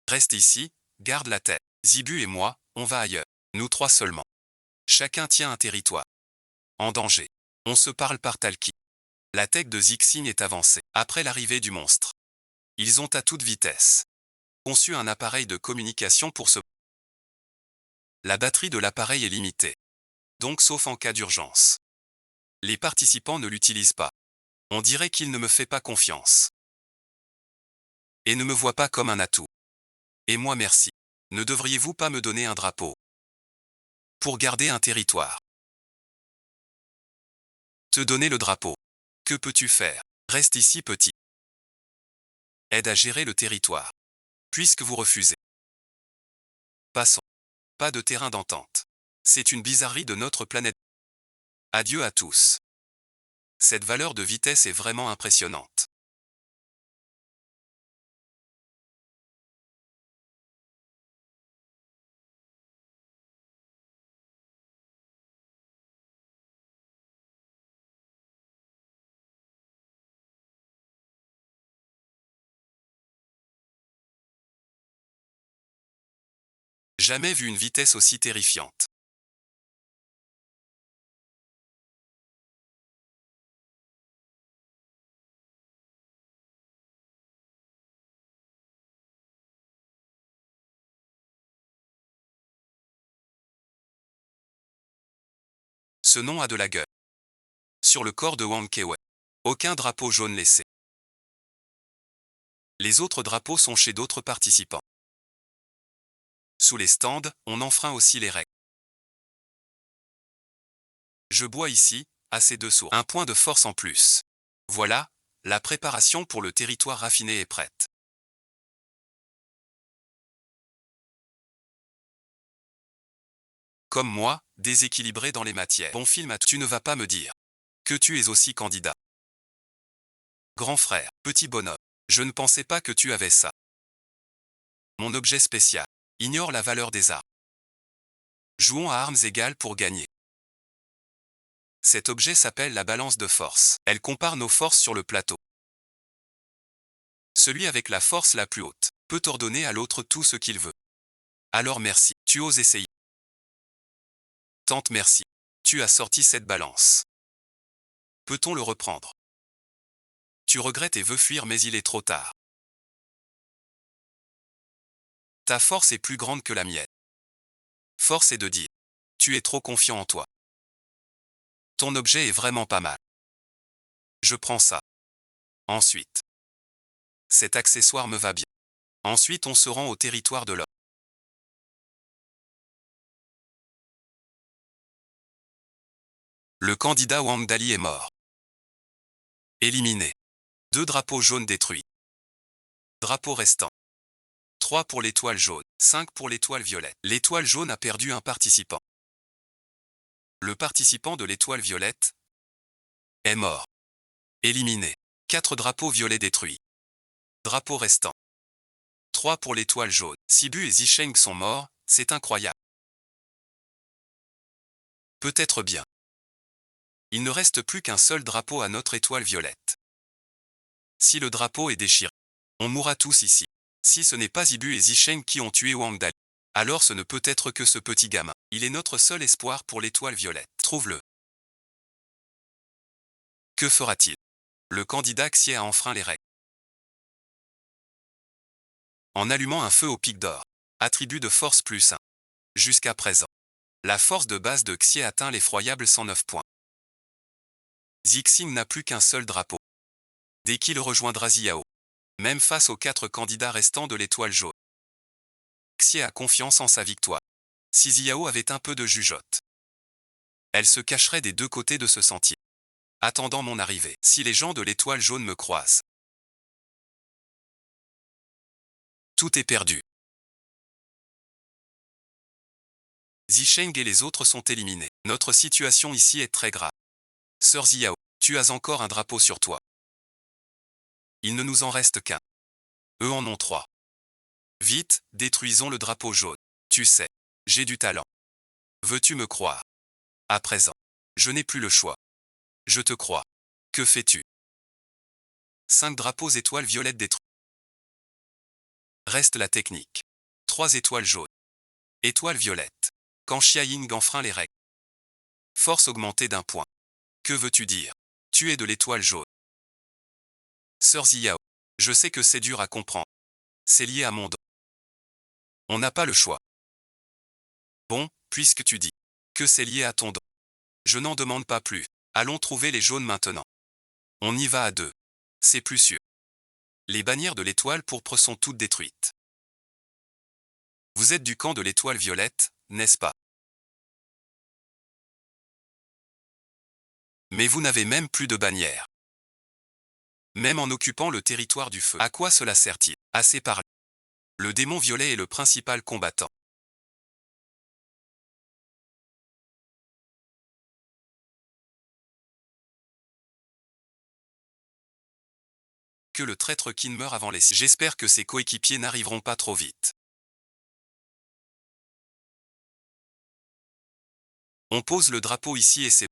Reste ici, garde la tête. Zibu et moi, on va ailleurs. Nous 3 seulement. Chacun tient un territoire. En danger. On se parle par talki. La tech de Zixing est avancée. Après l'arrivée du monstre. Ils ont à toute vitesse conçu un appareil de communication pour se. La batterie de l'appareil est limitée. Donc sauf en cas d'urgence. Les participants ne l'utilisent pas. On dirait qu'il ne me fait pas confiance. Et ne me voit pas comme un atout. Et moi merci. Ne devriez-vous pas me donner un drapeau pour garder un territoire? Te donner le drapeau. Que peux-tu faire? Reste ici petit. Aide à gérer le territoire. Puisque vous refusez. Passons. Pas de terrain d'entente. C'est une bizarrerie de notre planète. Adieu à tous. Cette valeur de vitesse est vraiment impressionnante. Jamais vu une vitesse aussi terrifiante. Ce nom a de la gueule. Sur le corps de Wang Kewei. Aucun drapeau jaune laissé. Les autres drapeaux sont chez d'autres participants. Sous les stands, on enfreint aussi les règles. Je bois ici, assez de sourds. Un point de force en plus. Voilà, la préparation pour le territoire raffiné est prête. Comme moi, déséquilibré dans les matières. Bon film à tu ne vas pas me dire que tu es aussi candidat. Grand frère, petit bonhomme, je ne pensais pas que tu avais ça. Mon objet spécial ignore la valeur des armes. Jouons à armes égales pour gagner. Cet objet s'appelle la balance de force. Elle compare nos forces sur le plateau. Celui avec la force la plus haute peut ordonner à l'autre tout ce qu'il veut. Alors merci, tu oses essayer. Tante merci. Tu as sorti cette balance. Peut-on le reprendre? Tu regrettes et veux fuir mais il est trop tard. Ta force est plus grande que la mienne. Force est de dire. Tu es trop confiant en toi. Ton objet est vraiment pas mal. Je prends ça. Ensuite. Cet accessoire me va bien. Ensuite on se rend au territoire de l'homme. Le candidat Wang Dali est mort. Éliminé. 2 drapeaux jaunes détruits. Drapeau restant. 3 pour l'étoile jaune, 5 pour l'étoile violette. L'étoile jaune a perdu un participant. Le participant de l'étoile violette est mort. Éliminé. 4 drapeaux violets détruits. Drapeau restant. 3 pour l'étoile jaune. Sibu et Zisheng sont morts, c'est incroyable. Peut-être bien. Il ne reste plus qu'un seul drapeau à notre étoile violette. Si le drapeau est déchiré, on mourra tous ici. Si ce n'est pas Zibu et Zisheng qui ont tué Wang Dali, alors ce ne peut être que ce petit gamin. Il est notre seul espoir pour l'étoile violette. Trouve-le. Que fera-t-il? Le candidat Xie a enfreint les règles. En allumant un feu au pic d'or. Attribut de force +1. Jusqu'à présent, la force de base de Xie atteint l'effroyable 109 points. Zixing n'a plus qu'un seul drapeau. Dès qu'il rejoindra Ziao, même face aux 4 candidats restants de l'étoile jaune, Xie a confiance en sa victoire. Si Ziao avait un peu de jugeote, elle se cacherait des 2 côtés de ce sentier, attendant mon arrivée. Si les gens de l'étoile jaune me croisent, tout est perdu. Zisheng et les autres sont éliminés. Notre situation ici est très grave. Sœur Ziao, tu as encore un drapeau sur toi. Il ne nous en reste qu'un. Eux en ont 3. Vite, détruisons le drapeau jaune. Tu sais, j'ai du talent. Veux-tu me croire? À présent, je n'ai plus le choix. Je te crois. Que fais-tu? 5 drapeaux étoiles violettes détruits. Reste la technique. 3 étoiles jaunes. Étoile violette. Quand Xia Ying enfreint les règles. Force augmentée d'1 point. Que veux-tu dire? Tu es de l'étoile jaune. Sœur Ziao, je sais que c'est dur à comprendre. C'est lié à mon don. On n'a pas le choix. Bon, puisque tu dis que c'est lié à ton don, je n'en demande pas plus. Allons trouver les jaunes maintenant. On y va à 2. C'est plus sûr. Les bannières de l'étoile pourpre sont toutes détruites. Vous êtes du camp de l'étoile violette, n'est-ce pas? Mais vous n'avez même plus de bannière. Même en occupant le territoire du feu. À quoi cela sert-il? Assez parlé. Le démon violet est le principal combattant. Que le traître Qin meure avant les... J'espère que ses coéquipiers n'arriveront pas trop vite. On pose le drapeau ici et c'est...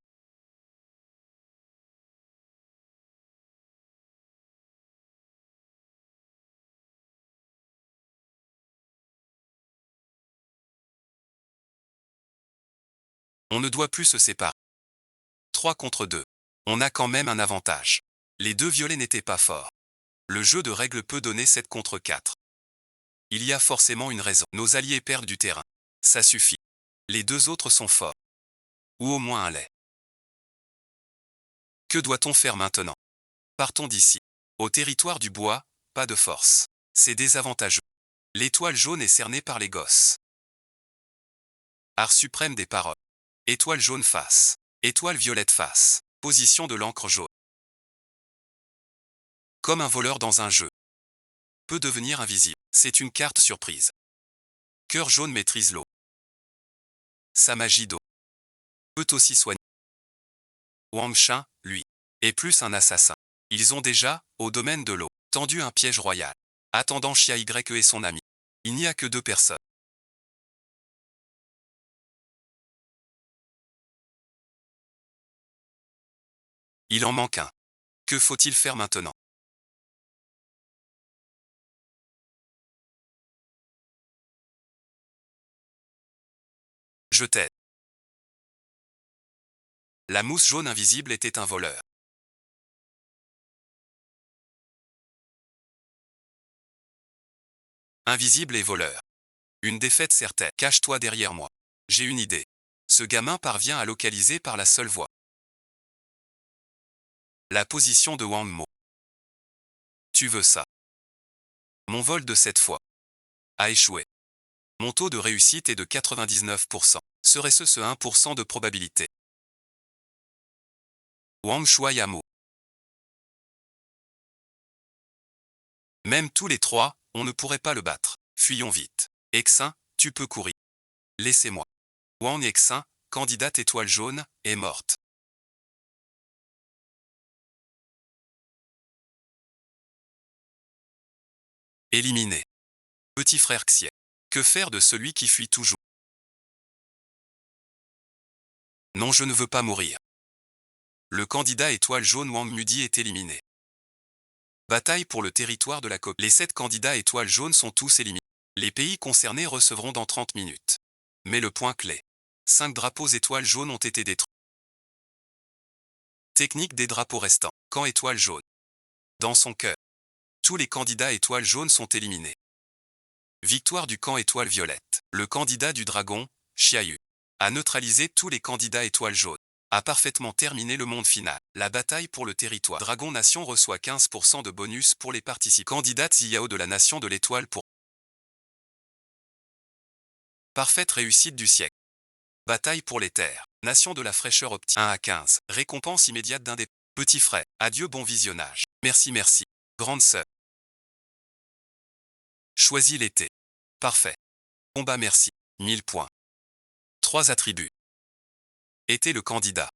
On ne doit plus se séparer. 3 contre 2. On a quand même un avantage. Les 2 violets n'étaient pas forts. Le jeu de règles peut donner 7 contre 4. Il y a forcément une raison. Nos alliés perdent du terrain. Ça suffit. Les 2 autres sont forts. Ou au moins un lait. Que doit-on faire maintenant? Partons d'ici. Au territoire du bois, pas de force. C'est désavantageux. L'étoile jaune est cernée par les gosses. Art suprême des paroles. Étoile jaune face. Étoile violette face. Position de l'encre jaune. Comme un voleur dans un jeu. Peut devenir invisible. C'est une carte surprise. Cœur jaune maîtrise l'eau. Sa magie d'eau. Peut aussi soigner. Wang Shan, lui, est plus un assassin. Ils ont déjà, au domaine de l'eau, tendu un piège royal. Attendant Xia Y et son ami. Il n'y a que 2 personnes. Il en manque un. Que faut-il faire maintenant? Je t'aide. La mousse jaune invisible était un voleur. Invisible et voleur. Une défaite certaine. Cache-toi derrière moi. J'ai une idée. Ce gamin parvient à localiser par la seule voie la position de Wang Mo. Tu veux ça? Mon vol de cette fois a échoué. Mon taux de réussite est de 99%. Serait-ce 1% de probabilité? Wang Shuayamu. Même tous les 3, on ne pourrait pas le battre. Fuyons vite. Exin, tu peux courir. Laissez-moi. Wang Exin, Candidate étoile jaune est morte. Éliminé. Petit frère Xier. Que faire de celui qui fuit toujours? Non, je ne veux pas mourir. Le candidat étoile jaune Wang Mudi est éliminé. Bataille pour le territoire de la copie. Les 7 candidats étoiles jaunes sont tous éliminés. Les pays concernés recevront dans 30 minutes. Mais le point clé. 5 drapeaux étoiles jaunes ont été détruits. Technique des drapeaux restants. Camp étoile jaune. Dans son cœur. Tous les candidats étoiles jaunes sont éliminés. Victoire du camp étoile violette. Le candidat du dragon, Xiaoyu, a neutralisé tous les candidats étoiles jaunes. A parfaitement terminé le monde final. La bataille pour le territoire. Dragon Nation reçoit 15% de bonus pour les participants. Candidate Xiao de la Nation de l'Étoile pour parfaite réussite du siècle. Bataille pour les terres. Nation de la fraîcheur optique. 1 à 15. Récompense immédiate d'un des petits frais. Adieu, bon visionnage. Merci, merci. Grande sœur. Choisis l'été. Parfait. Combat, merci. 1000 points. 3 attributs. Été, le candidat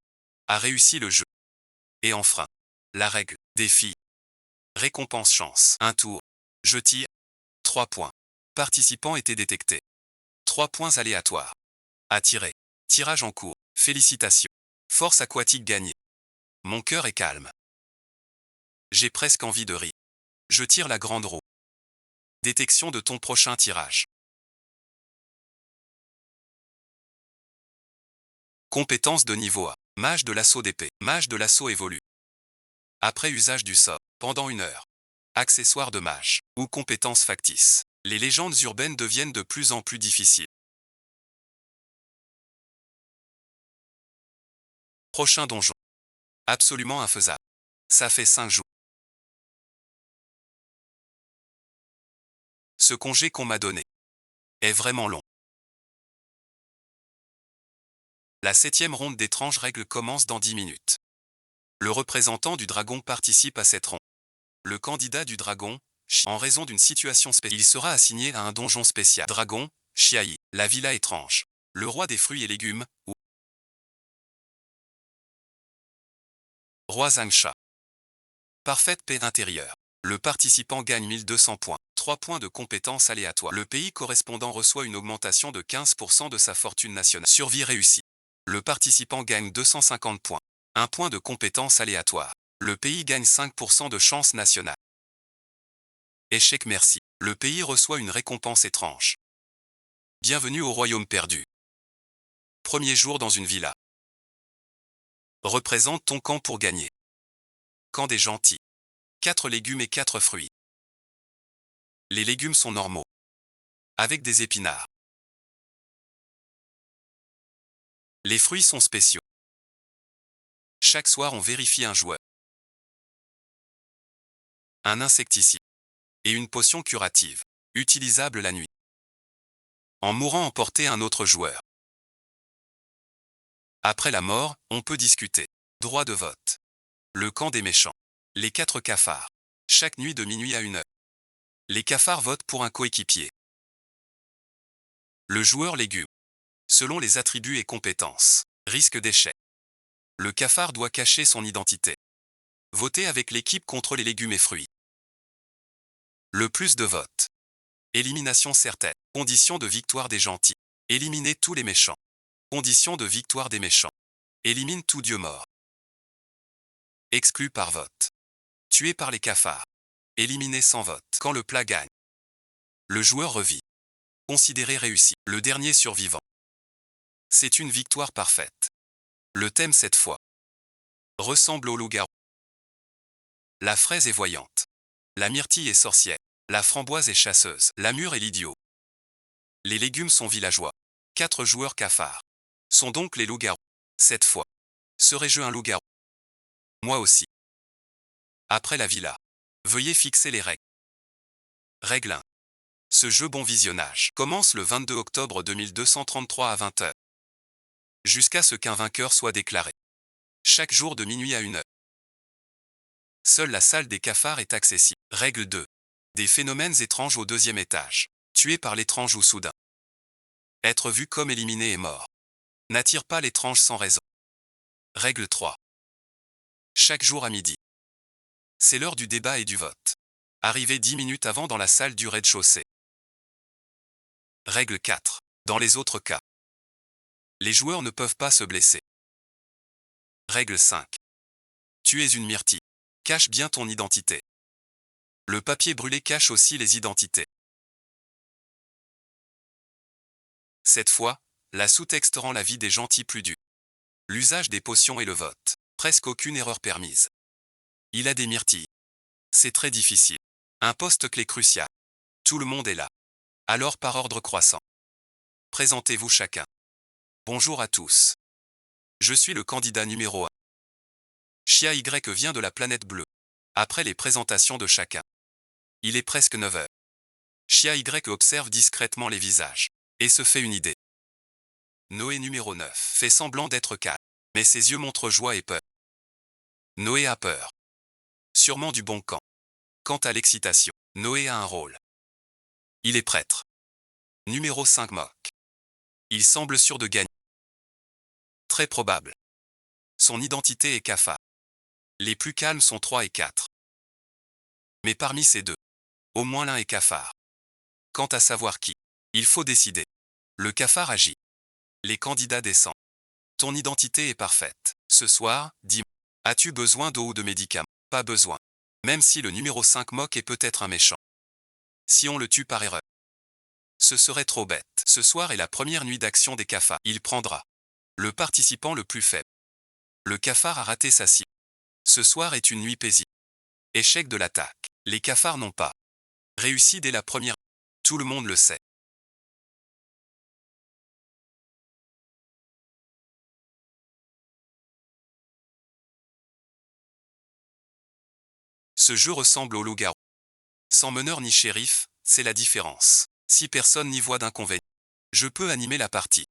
a réussi le jeu et enfreint la règle. Défi. Récompense chance. 1 tour. Je tire. 3 points. Participant été détecté. 3 points aléatoires. À tirer. Tirage en cours. Félicitations. Force aquatique gagnée. Mon cœur est calme. J'ai presque envie de rire. Je tire la grande roue. Détection de ton prochain tirage. Compétence de niveau A. Mage de l'assaut d'épée. Mage de l'assaut évolue. Après usage du sort, pendant 1 heure. Accessoire de mage. Ou compétence factice. Les légendes urbaines deviennent de plus en plus difficiles. Prochain donjon. Absolument infaisable. Ça fait 5 jours. Ce congé qu'on m'a donné est vraiment long. La 7e ronde d'étranges règles commence dans 10 minutes. Le représentant du dragon participe à cette ronde. Le candidat du dragon, en raison d'une situation spéciale, il sera assigné à un donjon spécial. Dragon, Xiayi, la villa étrange. Le roi des fruits et légumes, ou roi Zangsha. Parfaite paix intérieure. Le participant gagne 1200 points. 3 points de compétences aléatoires. Le pays correspondant reçoit une augmentation de 15% de sa fortune nationale. Survie réussie. Le participant gagne 250 points. 1 point de compétence aléatoire. Le pays gagne 5% de chance nationale. Échec merci. Le pays reçoit une récompense étrange. Bienvenue au royaume perdu. Premier jour dans une villa. Représente ton camp pour gagner. Camp des gentils. 4 légumes et 4 fruits. Les légumes sont normaux. Avec des épinards. Les fruits sont spéciaux. Chaque soir on vérifie un joueur. Un insecticide. Et une potion curative. Utilisable la nuit. En mourant emporter un autre joueur. Après la mort, on peut discuter. Droit de vote. Le camp des méchants. Les 4 cafards. Chaque nuit de minuit à 1 heure. Les cafards votent pour un coéquipier. Le joueur légume. Selon les attributs et compétences. Risque d'échec. Le cafard doit cacher son identité. Voter avec l'équipe contre les légumes et fruits. Le plus de votes. Élimination certaine. Condition de victoire des gentils. Éliminer tous les méchants. Condition de victoire des méchants. Élimine tout dieu mort. Exclu par vote. Tué par les cafards. Éliminé sans vote. Quand le plat gagne. Le joueur revit. Considéré réussi. Le dernier survivant. C'est une victoire parfaite. Le thème cette fois ressemble au loup-garou. La fraise est voyante. La myrtille est sorcière. La framboise est chasseuse. La mûre est l'idiot. Les légumes sont villageois. 4 joueurs cafards sont donc les loups-garous. Cette fois, serais-je un loup-garou? Moi aussi. Après la villa, veuillez fixer les règles. Règle 1. Ce jeu bon visionnage commence le 22 octobre 2233 à 20 h. Jusqu'à ce qu'un vainqueur soit déclaré. Chaque jour de minuit à 1 h. Seule la salle des cafards est accessible. Règle 2. Des phénomènes étranges au 2e étage. Tué par l'étrange ou soudain. Être vu comme éliminé et mort. N'attire pas l'étrange sans raison. Règle 3. Chaque jour à midi. C'est l'heure du débat et du vote. Arrivez 10 minutes avant dans la salle du rez-de-chaussée. Règle 4. Dans les autres cas, les joueurs ne peuvent pas se blesser. Règle 5. Tu es une myrtille. Cache bien ton identité. Le papier brûlé cache aussi les identités. Cette fois, la sous-texte rend la vie des gentils plus dure. L'usage des potions et le vote. Presque aucune erreur permise. Il a des myrtilles. C'est très difficile. Un poste clé crucial. Tout le monde est là. Alors par ordre croissant. Présentez-vous chacun. Bonjour à tous. Je suis le candidat numéro 1. Chia Y vient de la planète bleue. Après les présentations de chacun. Il est presque 9 heures. Chia Y observe discrètement les visages. Et se fait une idée. Noé numéro 9 fait semblant d'être calme. Mais ses yeux montrent joie et peur. Noé a peur. Sûrement du bon camp. Quant à l'excitation, Noé a un rôle. Il est prêtre. Numéro 5 moque. Il semble sûr de gagner. Très probable. Son identité est cafard. Les plus calmes sont 3 et 4. Mais parmi ces deux, au moins l'un est cafard. Quant à savoir qui, il faut décider. Le cafard agit. Les candidats descendent. Ton identité est parfaite. Ce soir, dis-moi, as-tu besoin d'eau ou de médicaments? Pas besoin. Même si le numéro 5 moque est peut-être un méchant. Si on le tue par erreur. Ce serait trop bête. Ce soir est la première nuit d'action des cafards. Il prendra le participant le plus faible. Le cafard a raté sa cible. Ce soir est une nuit paisible. Échec de l'attaque. Les cafards n'ont pas réussi dès la première. Tout le monde le sait. Ce jeu ressemble au loup-garou. Sans meneur ni shérif, c'est la différence. Si personne n'y voit d'inconvénient, je peux animer la partie.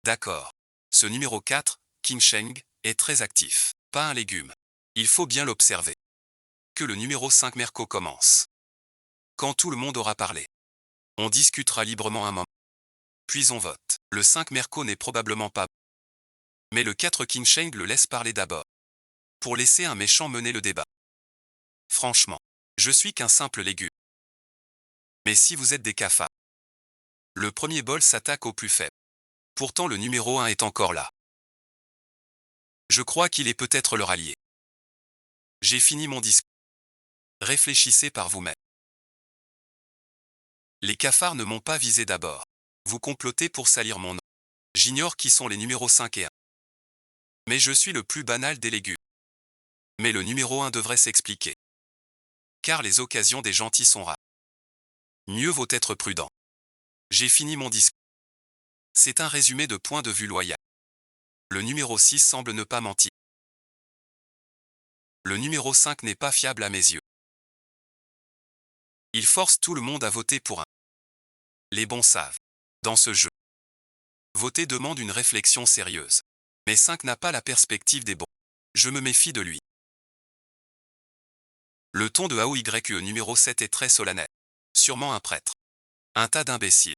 D'accord. Ce numéro 4, King Sheng, est très actif. Pas un légume. Il faut bien l'observer. Que le numéro 5 Merco commence. Quand tout le monde aura parlé, on discutera librement un moment. Puis on vote. Le 5 Merco n'est probablement pas. Mais le 4 King Sheng le laisse parler d'abord. Pour laisser un méchant mener le débat. Franchement, je suis qu'un simple légume. Mais si vous êtes des cafards, le premier bol s'attaque au plus faible. Pourtant le numéro 1 est encore là. Je crois qu'il est peut-être leur allié. J'ai fini mon discours. Réfléchissez par vous-même. Les cafards ne m'ont pas visé d'abord. Vous complotez pour salir mon nom. J'ignore qui sont les numéros 5 et 1. Mais je suis le plus banal des légumes. Mais le numéro 1 devrait s'expliquer. Car les occasions des gentils sont rares. Mieux vaut être prudent. J'ai fini mon discours. C'est un résumé de point de vue loyal. Le numéro 6 semble ne pas mentir. Le numéro 5 n'est pas fiable à mes yeux. Il force tout le monde à voter pour un. Les bons savent. Dans ce jeu, voter demande une réflexion sérieuse. Mais 5 n'a pas la perspective des bons. Je me méfie de lui. Le ton de AOYE numéro 7 est très solennel. Sûrement un prêtre. Un tas d'imbéciles.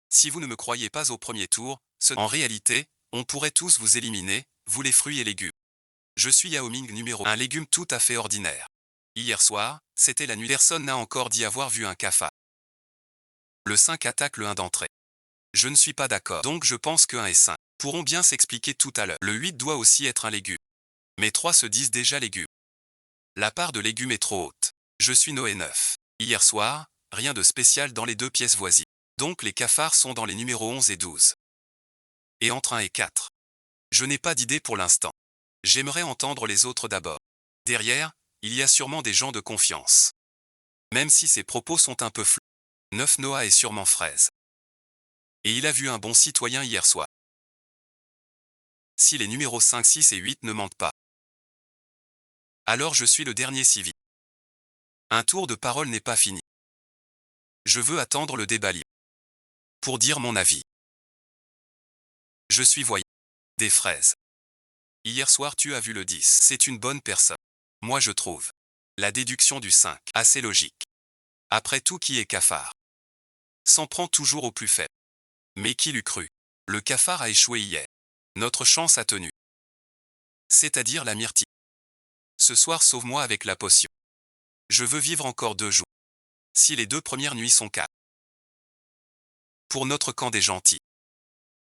Si vous ne me croyez pas au premier tour, en réalité, on pourrait tous vous éliminer, vous les fruits et légumes. Je suis Yao Ming numéro 1, légume tout à fait ordinaire. Hier soir, c'était la nuit. Personne n'a encore dit avoir vu un cafard. Le 5 attaque le 1 d'entrée. Je ne suis pas d'accord. Donc je pense que 1 et 5 pourront bien s'expliquer tout à l'heure. Le 8 doit aussi être un légume. Mais 3 se disent déjà légumes. La part de légumes est trop haute. Je suis Noé 9. Hier soir, rien de spécial dans les deux pièces voisines. Donc les cafards sont dans les numéros 11 et 12. Et entre 1 et 4. Je n'ai pas d'idée pour l'instant. J'aimerais entendre les autres d'abord. Derrière, il y a sûrement des gens de confiance. Même si ses propos sont un peu flous. 9 Noah est sûrement fraise. Et il a vu un bon citoyen hier soir. Si les numéros 5, 6 et 8 ne mentent pas. Alors je suis le dernier civil. Un tour de parole n'est pas fini. Je veux attendre le débat libre. Pour dire mon avis. Je suis voyant. Des fraises. Hier soir tu as vu le 10. C'est une bonne personne. Moi je trouve. La déduction du 5. Assez logique. Après tout qui est cafard. S'en prend toujours au plus faible. Mais qui l'eût cru? Le cafard a échoué hier. Notre chance a tenu. C'est-à-dire la myrtille. Ce soir sauve-moi avec la potion. Je veux vivre encore 2 jours. Si les 2 premières nuits sont calmes. Pour notre camp des gentils.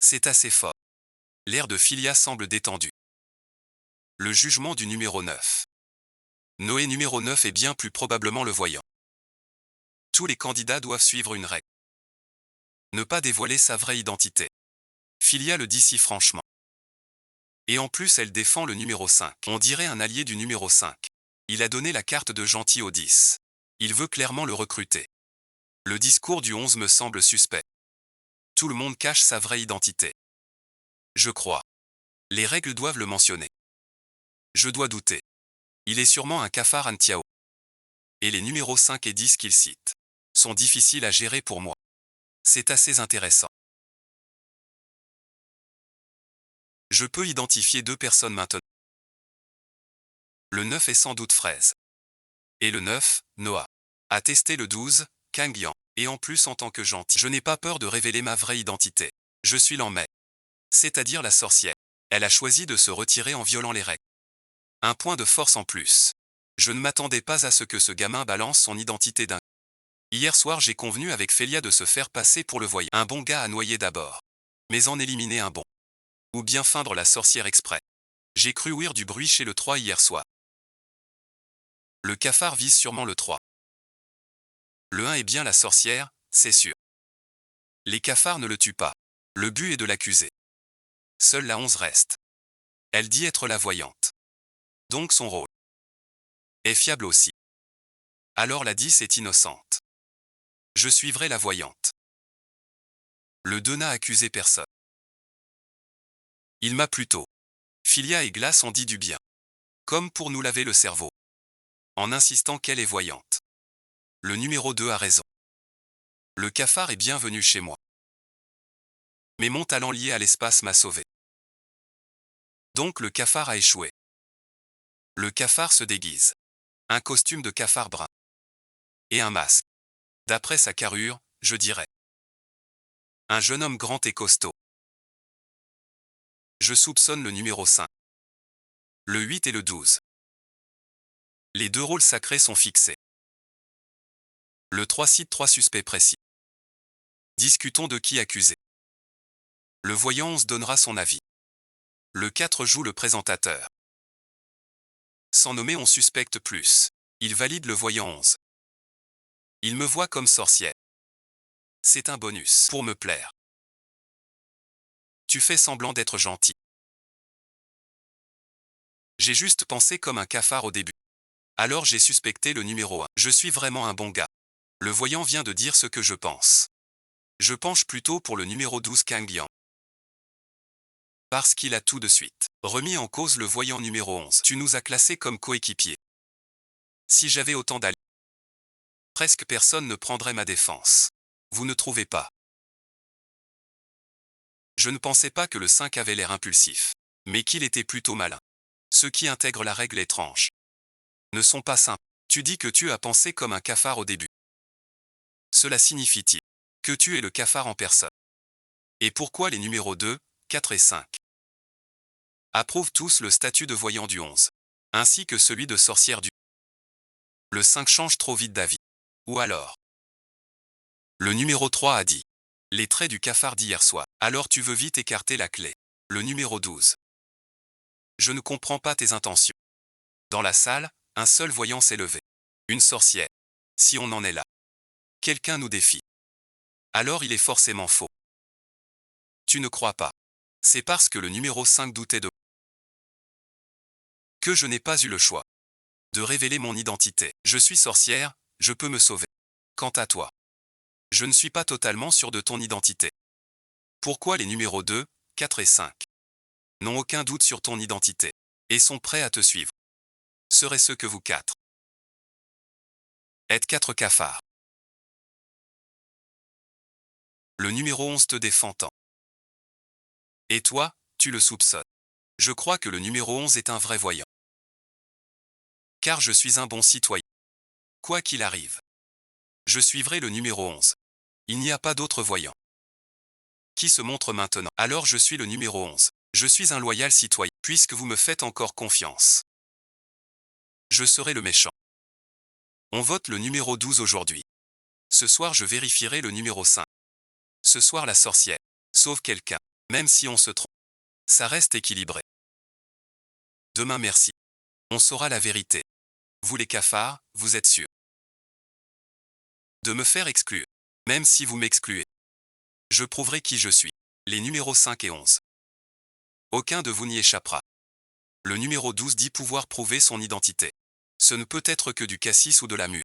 C'est assez fort. L'air de Philia semble détendu. Le jugement du numéro 9. Noé numéro 9 est bien plus probablement le voyant. Tous les candidats doivent suivre une règle. Ne pas dévoiler sa vraie identité. Philia le dit si franchement. Et en plus elle défend le numéro 5. On dirait un allié du numéro 5. Il a donné la carte de gentil au 10. Il veut clairement le recruter. Le discours du 11 me semble suspect. Tout le monde cache sa vraie identité. Je crois. Les règles doivent le mentionner. Je dois douter. Il est sûrement un cafard Antiao. Et les numéros 5 et 10 qu'il cite sont difficiles à gérer pour moi. C'est assez intéressant. Je peux identifier 2 personnes maintenant. Le 9 est sans doute Fraise. Et le 9, Noah. A testé le 12, Kang Yang. Et en plus en tant que gentil. Je n'ai pas peur de révéler ma vraie identité. Je suis Lanmei. C'est-à-dire la sorcière. Elle a choisi de se retirer en violant les règles. Un point de force en plus. Je ne m'attendais pas à ce que ce gamin balance son identité d'un. Hier soir j'ai convenu avec Félia de se faire passer pour le voyant. Un bon gars à noyer d'abord. Mais en éliminer un bon. Ou bien feindre la sorcière exprès. J'ai cru ouïr du bruit chez le 3 hier soir. Le cafard vise sûrement le 3. Le 1 est bien la sorcière, c'est sûr. Les cafards ne le tuent pas. Le but est de l'accuser. Seule la 11 reste. Elle dit être la voyante. Donc son rôle est fiable aussi. Alors la 10 est innocente. Je suivrai la voyante. Le 2 n'a accusé personne. Il m'a plutôt. Philia et Glace ont dit du bien. Comme pour nous laver le cerveau. En insistant qu'elle est voyante. Le numéro 2 a raison. Le cafard est bienvenu chez moi. Mais mon talent lié à l'espace m'a sauvé. Donc le cafard a échoué. Le cafard se déguise. Un costume de cafard brun. Et un masque. D'après sa carrure, je dirais. Un jeune homme grand et costaud. Je soupçonne le numéro 5. Le 8 et le 12. Les 2 rôles sacrés sont fixés. Le 3 cite 3 suspects précis. Discutons de qui accuser. Le voyant 11 donnera son avis. Le 4 joue le présentateur. Sans nommer on suspecte plus. Il valide le voyant 11. Il me voit comme sorcière. C'est un bonus pour me plaire. Tu fais semblant d'être gentil. J'ai juste pensé comme un cafard au début. Alors j'ai suspecté le numéro 1. Je suis vraiment un bon gars. Le voyant vient de dire ce que je pense. Je penche plutôt pour le numéro 12 Kang Yang. Parce qu'il a tout de suite remis en cause le voyant numéro 11. Tu nous as classés comme coéquipiers. Si j'avais autant d'alliés, presque personne ne prendrait ma défense. Vous ne trouvez pas? Je ne pensais pas que le 5 avait l'air impulsif, mais qu'il était plutôt malin. Ceux qui intègrent la règle étrange ne sont pas simples. Tu dis que tu as pensé comme un cafard au début. Cela signifie-t-il que tu es le cafard en personne? Et pourquoi les numéros 2, 4 et 5 approuvent tous le statut de voyant du 11, ainsi que celui de sorcière du. Le 5 change trop vite d'avis. Ou alors le numéro 3 a dit les traits du cafard d'hier soir. Alors tu veux vite écarter la clé. Le numéro 12. Je ne comprends pas tes intentions. Dans la salle, un seul voyant s'est levé. Une sorcière. Si on en est là. Quelqu'un nous défie. Alors il est forcément faux. Tu ne crois pas. C'est parce que le numéro 5 doutait de que je n'ai pas eu le choix de révéler mon identité. Je suis sorcière, je peux me sauver. Quant à toi, je ne suis pas totalement sûr de ton identité. Pourquoi les numéros 2, 4 et 5 n'ont aucun doute sur ton identité et sont prêts à te suivre? Serait-ce que vous 4 êtes 4 cafards? Le numéro 11 te défend tant. Et toi, tu le soupçonnes. Je crois que le numéro 11 est un vrai voyant. Car je suis un bon citoyen. Quoi qu'il arrive, je suivrai le numéro 11. Il n'y a pas d'autre voyant qui se montre maintenant. Alors je suis le numéro 11. Je suis un loyal citoyen, puisque vous me faites encore confiance. Je serai le méchant. On vote le numéro 12 aujourd'hui. Ce soir je vérifierai le numéro 5. Ce soir la sorcière sauve quelqu'un, même si on se trompe. Ça reste équilibré. Demain merci. On saura la vérité. Vous les cafards, vous êtes sûrs de me faire exclure. Même si vous m'excluez. Je prouverai qui je suis. Les numéros 5 et 11. Aucun de vous n'y échappera. Le numéro 12 dit pouvoir prouver son identité. Ce ne peut être que du cassis ou de la mue.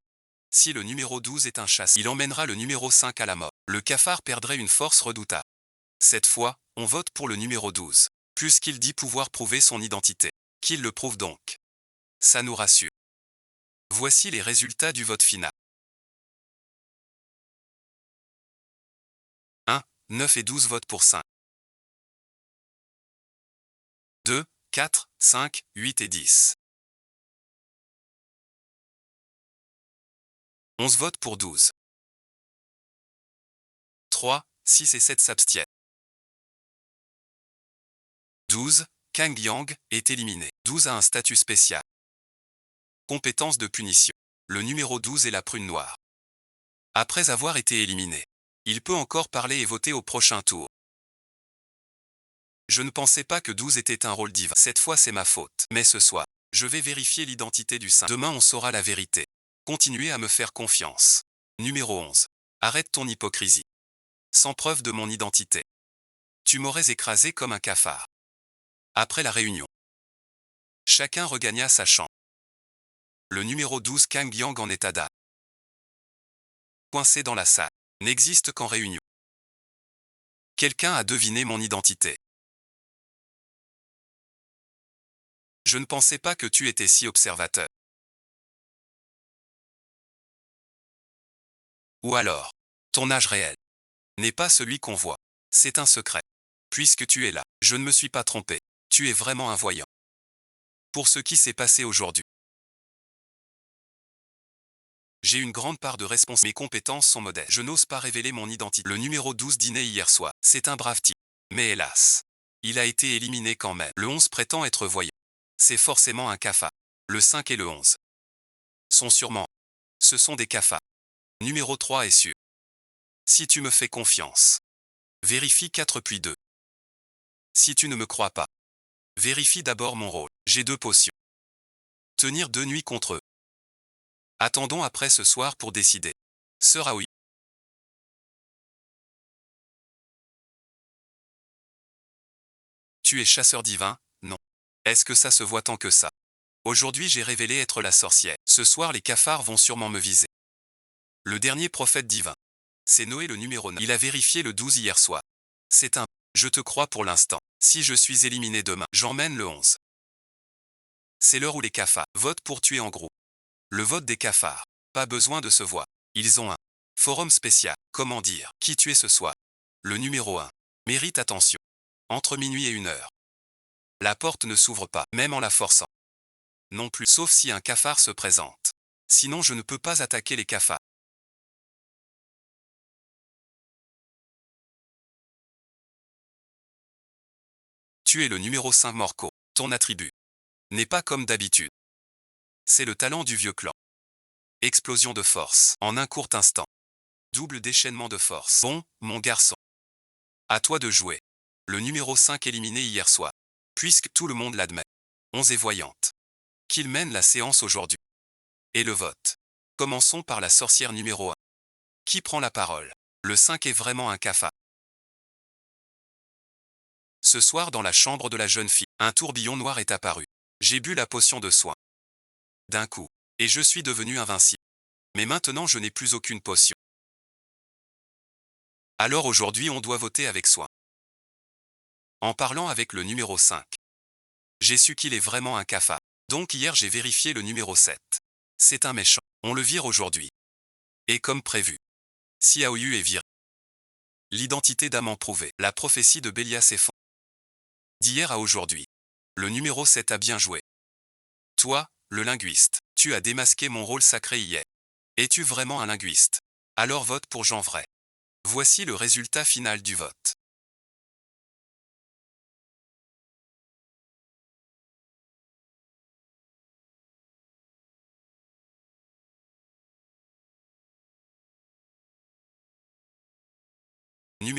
Si le numéro 12 est un chasseur, il emmènera le numéro 5 à la mort. Le cafard perdrait une force redoutable. Cette fois, on vote pour le numéro 12. Puisqu'il dit pouvoir prouver son identité. Qu'il le prouve donc. Ça nous rassure. Voici les résultats du vote final. 1, 9 et 12 votent pour 5. 2, 4, 5, 8 et 10. 11 votent pour 12. 3, 6 et 7 s'abstiennent. 12, Kang Yang est éliminé. 12 a un statut spécial. Compétence de punition. Le numéro 12 est la prune noire. Après avoir été éliminé, il peut encore parler et voter au prochain tour. Je ne pensais pas que 12 était un rôle divin. Cette fois c'est ma faute. Mais ce soir, je vais vérifier l'identité du saint. Demain on saura la vérité. Continuez à me faire confiance. Numéro 11. Arrête ton hypocrisie. Sans preuve de mon identité. Tu m'aurais écrasé comme un cafard. Après la réunion, chacun regagna sa chambre. Le numéro 12 Kang Yang en état d'âme. Coincé dans la salle. N'existe qu'en réunion. Quelqu'un a deviné mon identité. Je ne pensais pas que tu étais si observateur. Ou alors, ton âge réel n'est pas celui qu'on voit. C'est un secret. Puisque tu es là, je ne me suis pas trompé. Tu es vraiment un voyant. Pour ce qui s'est passé aujourd'hui, j'ai une grande part de responsabilité. Mes compétences sont modestes. Je n'ose pas révéler mon identité. Le numéro 12 dînait hier soir. C'est un brave type. Mais hélas, il a été éliminé quand même. Le 11 prétend être voyant. C'est forcément un cafard. Le 5 et le 11 sont sûrement. Ce sont des cafards. Numéro 3 est sûr. Si tu me fais confiance, vérifie 4 puis 2. Si tu ne me crois pas, vérifie d'abord mon rôle. J'ai 2 potions. Tenir 2 nuits contre eux. Attendons après ce soir pour décider. Sœur Aoi. Tu es chasseur divin? Non. Est-ce que ça se voit tant que ça? Aujourd'hui j'ai révélé être la sorcière. Ce soir les cafards vont sûrement me viser. Le dernier prophète divin. C'est Noé le numéro 9. Il a vérifié le 12 hier soir. C'est un... Je te crois pour l'instant. Si je suis éliminé demain, j'emmène le 11. C'est l'heure où les cafards votent pour tuer en groupe. Le vote des cafards. Pas besoin de se voir. Ils ont un forum spécial. Comment dire qui tuer ce soir? Le numéro 1. Mérite attention. Entre minuit et 1 heure. La porte ne s'ouvre pas, même en la forçant. Non plus, sauf si un cafard se présente. Sinon je ne peux pas attaquer les cafards. Tu es le numéro 5 Morco. Ton attribut n'est pas comme d'habitude. C'est le talent du vieux clan. Explosion de force, en un court instant. Double déchaînement de force. Bon, mon garçon. À toi de jouer. Le numéro 5 éliminé hier soir. Puisque tout le monde l'admet. 11 est voyante. Qu'il mène la séance aujourd'hui. Et le vote. Commençons par la sorcière numéro 1. Qui prend la parole? Le 5 est vraiment un cafard. Ce soir dans la chambre de la jeune fille, un tourbillon noir est apparu. J'ai bu la potion de soin. D'un coup. Et je suis devenu invincible. Mais maintenant je n'ai plus aucune potion. Alors aujourd'hui on doit voter avec soin. En parlant avec le numéro 5. J'ai su qu'il est vraiment un cafard. Donc hier j'ai vérifié le numéro 7. C'est un méchant. On le vire aujourd'hui. Et comme prévu. Si Aoyu est viré. L'identité d'Amant prouvée. La prophétie de Bélias est fondée. D'hier à aujourd'hui. Le numéro 7 a bien joué. Toi, le linguiste, tu as démasqué mon rôle sacré hier. Es-tu vraiment un linguiste? Alors vote pour Jean Vrai. Voici le résultat final du vote.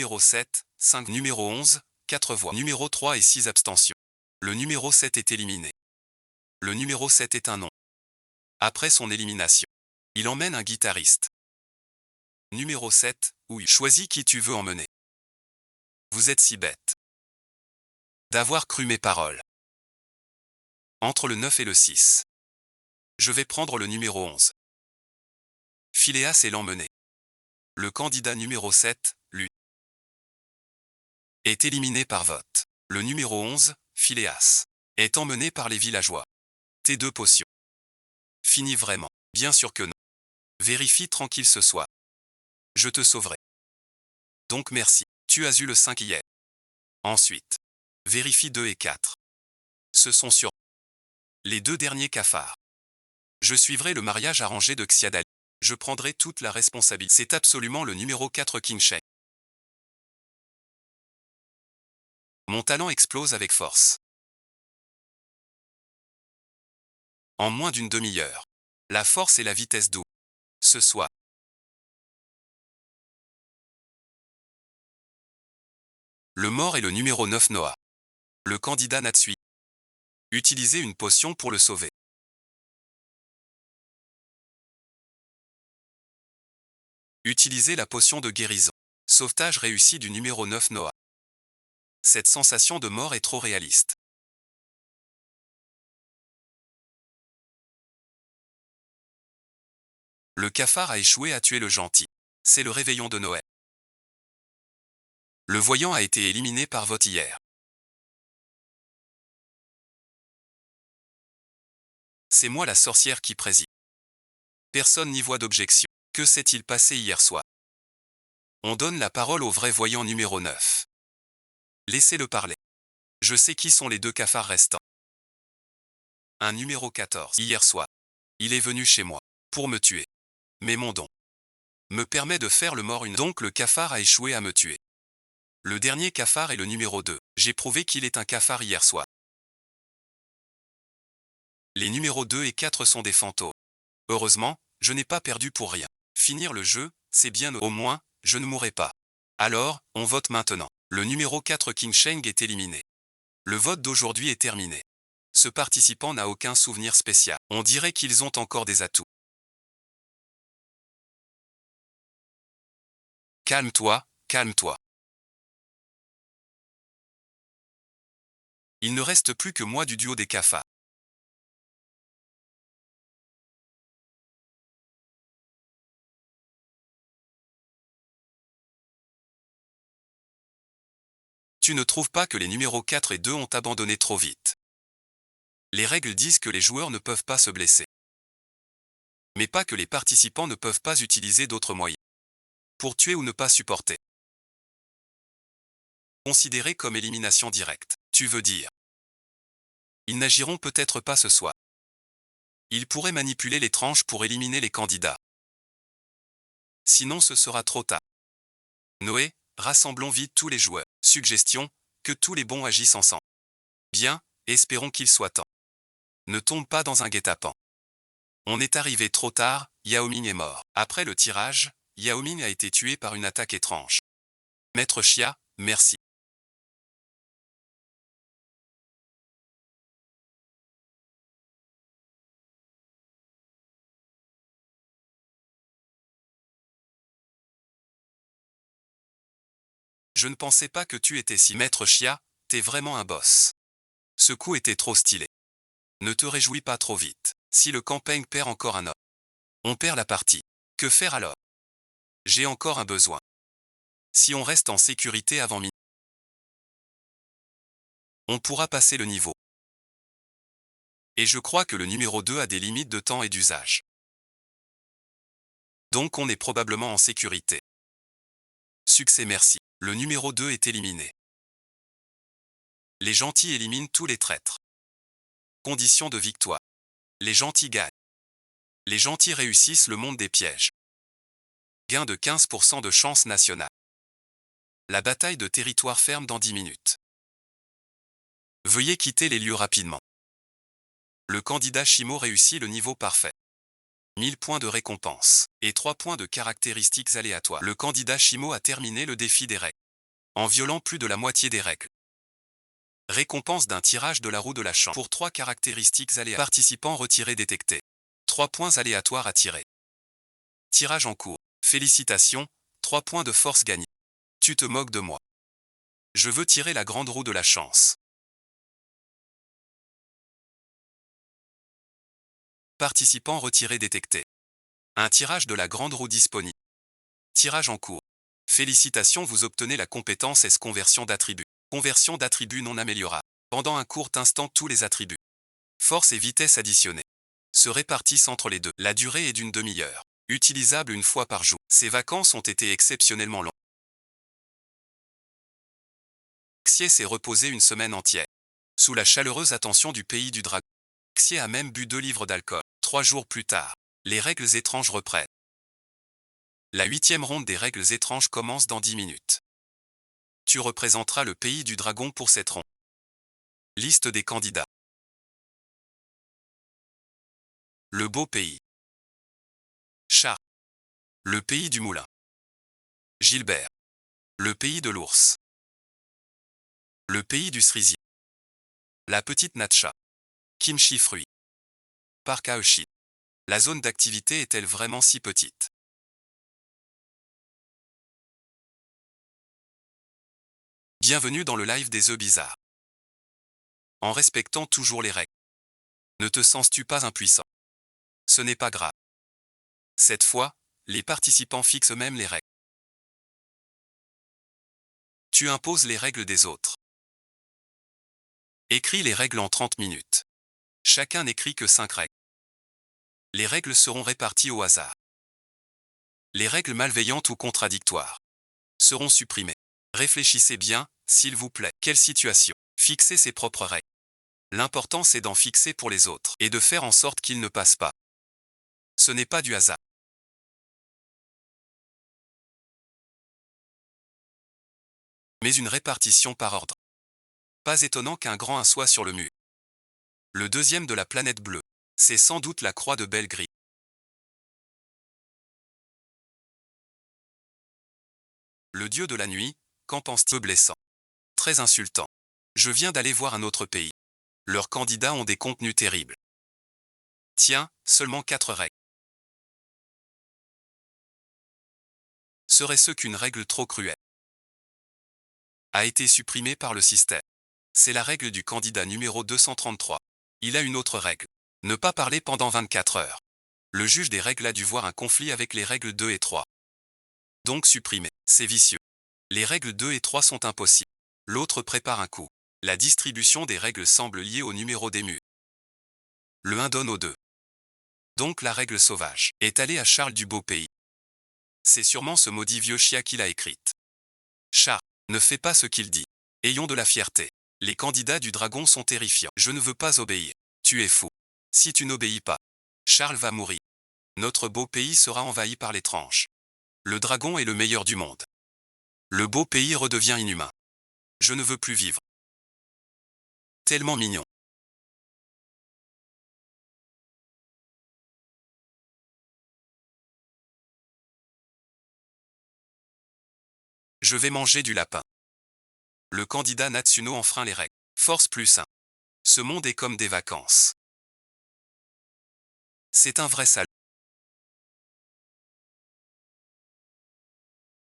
Numéro 7, 5. Numéro 11, 4 voix. Numéro 3 et 6 abstentions. Le numéro 7 est éliminé. Le numéro 7 est un nom. Après son élimination, il emmène un guitariste. Numéro 7, oui. Choisis qui tu veux emmener. Vous êtes si bête d'avoir cru mes paroles. Entre le 9 et le 6. Je vais prendre le numéro 11. Phileas est l'emmené. Le candidat numéro 7, lui, est éliminé par vote. Le numéro 11, Phileas, est emmené par les villageois. Tes 2 potions. Fini vraiment. Bien sûr que non. Vérifie tranquille ce soir. Je te sauverai. Donc merci. Tu as eu le 5 hier. Ensuite, vérifie 2 et 4. Ce sont sur les 2 derniers cafards. Je suivrai le mariage arrangé de Xiadali. Je prendrai toute la responsabilité. C'est absolument le numéro 4 King Sheng. Mon talent explose avec force. En moins d'une demi-heure. La force et la vitesse d'eau. Ce soir. Le mort est le numéro 9 Noah. Le candidat Natsui. Utilisez une potion pour le sauver. Utilisez la potion de guérison. Sauvetage réussi du numéro 9 Noah. Cette sensation de mort est trop réaliste. Le cafard a échoué à tuer le gentil. C'est le réveillon de Noël. Le voyant a été éliminé par vote hier. C'est moi la sorcière qui préside. Personne n'y voit d'objection. Que s'est-il passé hier soir? On donne la parole au vrai voyant numéro 9. Laissez-le parler. Je sais qui sont les 2 cafards restants. Un numéro 14. Hier soir, il est venu chez moi pour me tuer. Mais mon don me permet de faire le mort une. Donc le cafard a échoué à me tuer. Le dernier cafard est le numéro 2. J'ai prouvé qu'il est un cafard hier soir. Les numéros 2 et 4 sont des fantômes. Heureusement, je n'ai pas perdu pour rien. Finir le jeu, c'est bien au moins, je ne mourrai pas. Alors, on vote maintenant. Le numéro 4 King Sheng est éliminé. Le vote d'aujourd'hui est terminé. Ce participant n'a aucun souvenir spécial. On dirait qu'ils ont encore des atouts. Calme-toi, calme-toi. Il ne reste plus que moi du duo des cafards. Tu ne trouves pas que les numéros 4 et 2 ont abandonné trop vite? Les règles disent que les joueurs ne peuvent pas se blesser. Mais pas que les participants ne peuvent pas utiliser d'autres moyens. Pour tuer ou ne pas supporter. Considéré comme élimination directe. Tu veux dire? Ils n'agiront peut-être pas ce soir. Ils pourraient manipuler les tranches pour éliminer les candidats. Sinon ce sera trop tard. Noé, rassemblons vite tous les joueurs. Suggestion, que tous les bons agissent ensemble. Bien, espérons qu'il soit temps. Ne tombe pas dans un guet-apens. On est arrivé trop tard, Yao Ming est mort. Après le tirage, Yao Ming a été tué par une attaque étrange. Maître Chia, merci. Je ne pensais pas que tu étais si. Maître Chia, t'es vraiment un boss. Ce coup était trop stylé. Ne te réjouis pas trop vite. Si le campagne perd encore un homme, on perd la partie. Que faire alors? J'ai encore un besoin. Si on reste en sécurité avant minuit, on pourra passer le niveau. Et je crois que le numéro 2 a des limites de temps et d'usage. Donc on est probablement en sécurité. Succès merci. Le numéro 2 est éliminé. Les gentils éliminent tous les traîtres. Condition de victoire. Les gentils gagnent. Les gentils réussissent le monde des pièges. Gain de 15% de chance nationale. La bataille de territoire ferme dans 10 minutes. Veuillez quitter les lieux rapidement. Le candidat Shimo réussit le niveau parfait. 1000 points de récompense et 3 points de caractéristiques aléatoires. Le candidat Shimo a terminé le défi des règles. en violant plus de la moitié des règles. Récompense d'un tirage de la roue de la chance. Pour 3 caractéristiques aléatoires. Participants retirés détectés. 3 points aléatoires à tirer. Tirage en cours. Félicitations, 3 points de force gagnés. Tu te moques de moi. Je veux tirer la grande roue de la chance. Participants retirés détectés. Un tirage de la grande roue disponible. Tirage en cours. Félicitations, vous obtenez la compétence S conversion d'attributs. Conversion d'attributs non améliorable. Pendant un court instant, tous les attributs, force et vitesse additionnées, se répartissent entre les deux. La durée est d'une demi-heure. Utilisable une fois par jour. Ces vacances ont été exceptionnellement longues. Xier s'est reposé une semaine entière. Sous la chaleureuse attention du pays du dragon. Xier a même bu 2 livres d'alcool. 3 jours plus tard, les règles étranges reprennent. La 8e ronde des règles étranges commence dans 10 minutes. Tu représenteras le pays du dragon pour cette ronde. Liste des candidats. Le beau pays. Char. Le pays du moulin. Gilbert. Le pays de l'ours. Le pays du cerisier. La petite Natcha. Kimchi fruits. Parc Aoshi. La zone d'activité est-elle vraiment si petite? Bienvenue dans le live des œufs bizarres. En respectant toujours les règles. Ne te sens-tu pas impuissant? Ce n'est pas grave. Cette fois, les participants fixent eux-mêmes les règles. Tu imposes les règles des autres. Écris les règles en 30 minutes. Chacun n'écrit que 5 règles. Les règles seront réparties au hasard. Les règles malveillantes ou contradictoires seront supprimées. Réfléchissez bien, s'il vous plaît. Quelle situation? Fixez ses propres règles. L'important c'est d'en fixer pour les autres et de faire en sorte qu'ils ne passent pas. Ce n'est pas du hasard. Mais une répartition par ordre. Pas étonnant qu'un grand 1 soit sur le mur. Le deuxième de la planète bleue. C'est sans doute la croix de Belgris. Le dieu de la nuit, qu'en pense-t-il? Peu blessant. Très insultant. Je viens d'aller voir un autre pays. Leurs candidats ont des contenus terribles. Tiens, seulement 4 règles. Serait-ce qu'une règle trop cruelle a été supprimée par le système? C'est la règle du candidat numéro 233. Il a une autre règle. Ne pas parler pendant 24 heures. Le juge des règles a dû voir un conflit avec les règles 2 et 3. Donc supprimé. C'est vicieux. Les règles 2 et 3 sont impossibles. L'autre prépare un coup. La distribution des règles semble liée au numéro des murs. Le 1 donne au 2. Donc la règle sauvage est allée à Charles du beau pays. C'est sûrement ce maudit vieux chia qui l'a écrite. Charles, ne fais pas ce qu'il dit. Ayons de la fierté. Les candidats du dragon sont terrifiants. Je ne veux pas obéir. Tu es fou. Si tu n'obéis pas, Charles va mourir. Notre beau pays sera envahi par l'étrange. Le dragon est le meilleur du monde. Le beau pays redevient inhumain. Je ne veux plus vivre. Tellement mignon. Je vais manger du lapin. Le candidat Natsuno enfreint les règles. Force plus 1. Ce monde est comme des vacances. C'est un vrai salaud.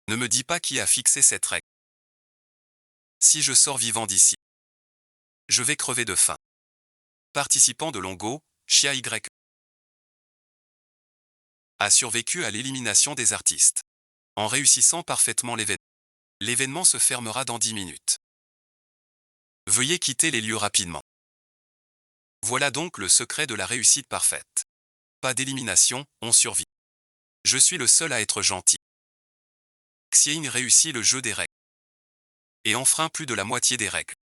Ne me dis pas qui a fixé cette règle. Si je sors vivant d'ici, je vais crever de faim. Participant de Longo, Chia Y a survécu à l'élimination des artistes. En réussissant parfaitement l'événement. L'événement se fermera dans 10 minutes. Veuillez quitter les lieux rapidement. Voilà donc le secret de la réussite parfaite. Pas d'élimination, on survit. Je suis le seul à être gentil. Xieying réussit le jeu des règles. Et enfreint plus de la moitié des règles.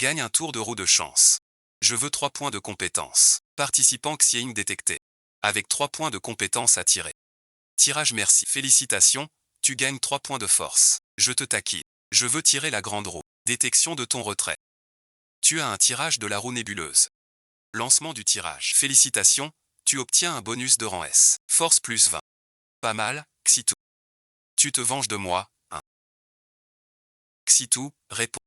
Gagne un tour de roue de chance. Je veux 3 points de compétence. Participant Xieying détecté. Avec 3 points de compétence à tirer. Tirage merci. Félicitations, tu gagnes 3 points de force. Je te taquine. Je veux tirer la grande roue. Détection de ton retrait. Tu as un tirage de la roue nébuleuse. Lancement du tirage. Félicitations, tu obtiens un bonus de rang S. Force plus 20. Pas mal, Xitu. Tu te venges de moi, hein. Roxitou, répond.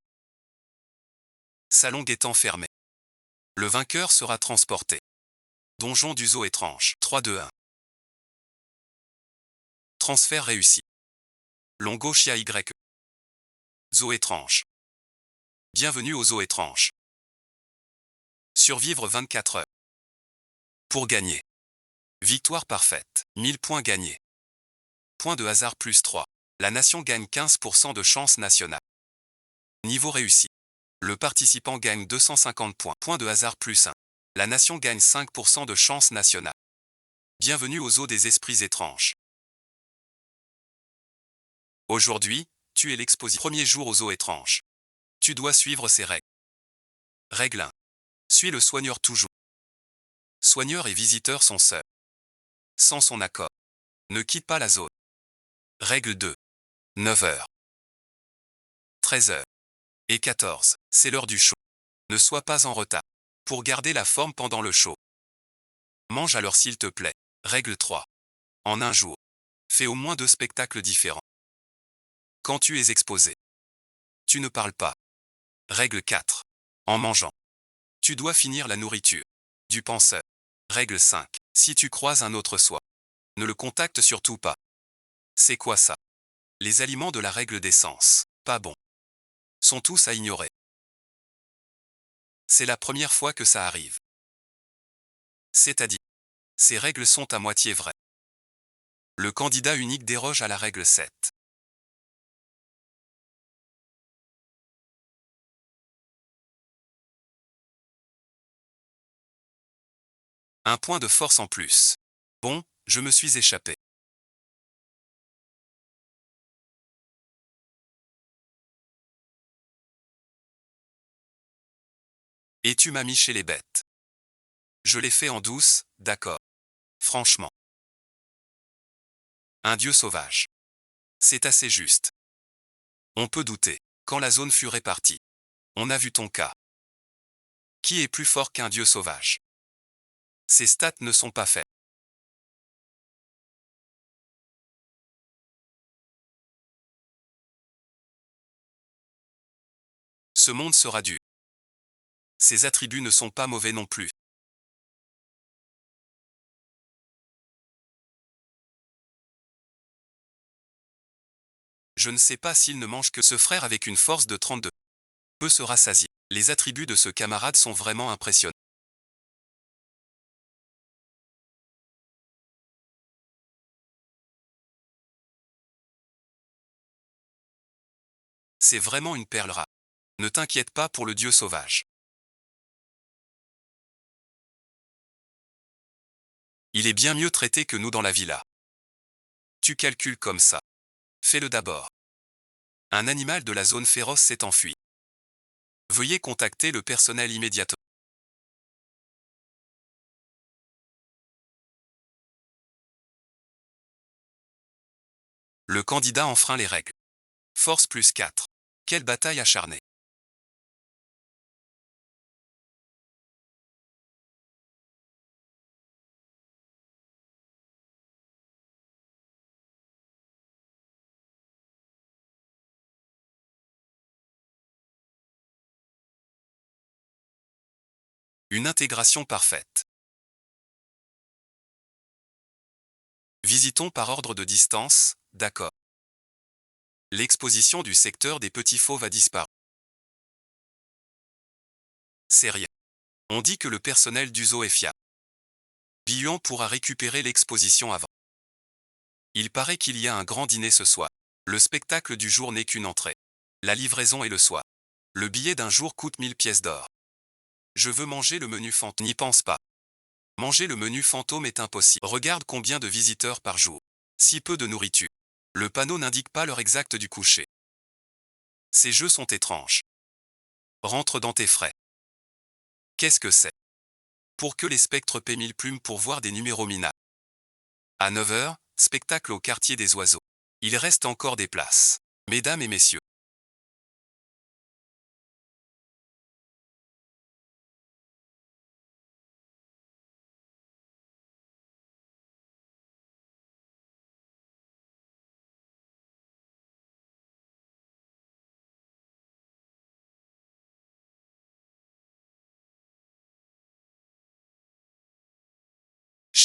Salon guettant fermé. Le vainqueur sera transporté. Donjon du zoo étrange. 3-2-1. Transfert réussi. Longo Chia Y. Zoo étrange. Bienvenue au zoo étrange. Survivre 24 heures. Pour gagner. Victoire parfaite. 1000 points gagnés. Point de hasard plus 3. La nation gagne 15% de chance nationale. Niveau réussi. Le participant gagne 250 points. Point de hasard plus 1. La nation gagne 5% de chance nationale. Bienvenue au zoo des esprits étranges. Aujourd'hui, tu es l'exposition. Premier jour au zoo étrange. Tu dois suivre ces règles. Règle 1. Suis le soigneur toujours. Soigneur et visiteur sont seuls. Sans son accord. Ne quitte pas la zone. Règle 2. 9h. 13h. Et 14. C'est l'heure du show. Ne sois pas en retard. Pour garder la forme pendant le show. Mange à l'heure s'il te plaît. Règle 3. En un jour. Fais au moins 2 spectacles différents. Quand tu es exposé. Tu ne parles pas. Règle 4. En mangeant. Tu dois finir la nourriture. Du penseur. Règle 5. Si tu croises un autre soi. Ne le contacte surtout pas. C'est quoi ça? Les aliments de la règle d'essence. Pas bon. Sont tous à ignorer. C'est la première fois que ça arrive. C'est-à-dire, ces règles sont à moitié vraies. Le candidat unique déroge à la règle 7. Un point de force en plus. Bon, je me suis échappé. Et tu m'as mis chez les bêtes. Je l'ai fait en douce, d'accord. Franchement. Un dieu sauvage. C'est assez juste. On peut douter. Quand la zone fut répartie. On a vu ton cas. Qui est plus fort qu'un dieu sauvage? Ces stats ne sont pas faits. Ce monde sera dur. Ses attributs ne sont pas mauvais non plus. Je ne sais pas s'il ne mange que ce frère avec une force de 32. Peut se rassasier. Les attributs de ce camarade sont vraiment impressionnants. C'est vraiment une perle rare. Ne t'inquiète pas pour le dieu sauvage. Il est bien mieux traité que nous dans la villa. Tu calcules comme ça. Fais-le d'abord. Un animal de la zone féroce s'est enfui. Veuillez contacter le personnel immédiatement. Le candidat enfreint les règles. Force plus 4. Quelle bataille acharnée. Une intégration parfaite. Visitons par ordre de distance, d'accord. L'exposition du secteur des petits fauves a disparu. C'est rien. On dit que le personnel du zoo est fiable. Billon pourra récupérer l'exposition avant. Il paraît qu'il y a un grand dîner ce soir. Le spectacle du jour n'est qu'une entrée. La livraison est le soir. Le billet d'un jour coûte 1000 pièces d'or. Je veux manger le menu fantôme. N'y pense pas. Manger le menu fantôme est impossible. Regarde combien de visiteurs par jour. Si peu de nourriture. Le panneau n'indique pas l'heure exacte du coucher. Ces jeux sont étranges. Rentre dans tes frais. Qu'est-ce que c'est? Pour que les spectres paient 1000 plumes pour voir des numéros minables. À 9h, spectacle au quartier des oiseaux. Il reste encore des places. Mesdames et messieurs.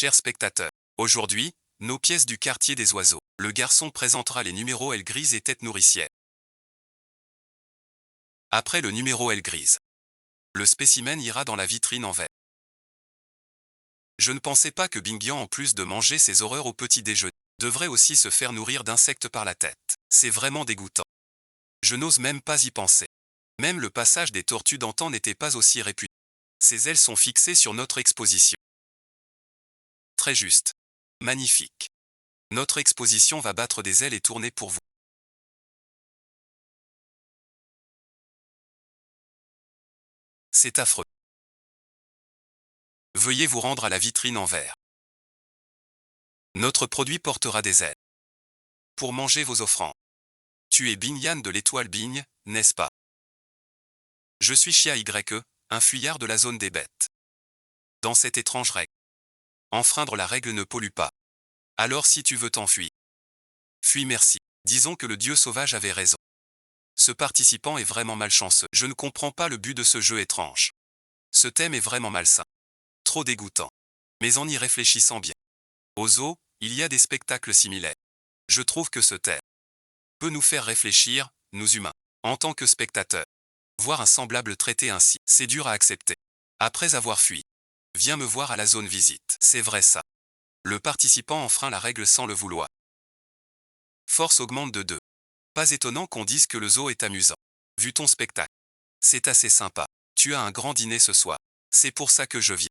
Chers spectateurs, aujourd'hui, nos pièces du quartier des oiseaux. Le garçon présentera les numéros ailes grises et tête nourricière. Après le numéro aile grise, le spécimen ira dans la vitrine en verre. Je ne pensais pas que Bingyan, en plus de manger ses horreurs au petit déjeuner, devrait aussi se faire nourrir d'insectes par la tête. C'est vraiment dégoûtant. Je n'ose même pas y penser. Même le passage des tortues d'antan n'était pas aussi réputé. Ses ailes sont fixées sur notre exposition. Très juste. Magnifique. Notre exposition va battre des ailes et tourner pour vous. C'est affreux. Veuillez vous rendre à la vitrine en verre. Notre produit portera des ailes. Pour manger vos offrandes. Tu es Bingyan de l'étoile Bigne, n'est-ce pas? Je suis Chia YE, un fuyard de la zone des bêtes. Dans cette étrange règle. Enfreindre la règle ne pollue pas. Alors si tu veux t'enfuir. Fuis merci. Disons que le dieu sauvage avait raison. Ce participant est vraiment malchanceux. Je ne comprends pas le but de ce jeu étrange. Ce thème est vraiment malsain. Trop dégoûtant. Mais en y réfléchissant bien. Au zoo, il y a des spectacles similaires. Je trouve que ce thème peut nous faire réfléchir, nous humains, en tant que spectateurs. Voir un semblable traité ainsi, c'est dur à accepter. Après avoir fui, viens me voir à la zone visite. C'est vrai ça. Le participant enfreint la règle sans le vouloir. Force augmente de 2. Pas étonnant qu'on dise que le zoo est amusant. Vu ton spectacle. C'est assez sympa. Tu as un grand dîner ce soir. C'est pour ça que je viens.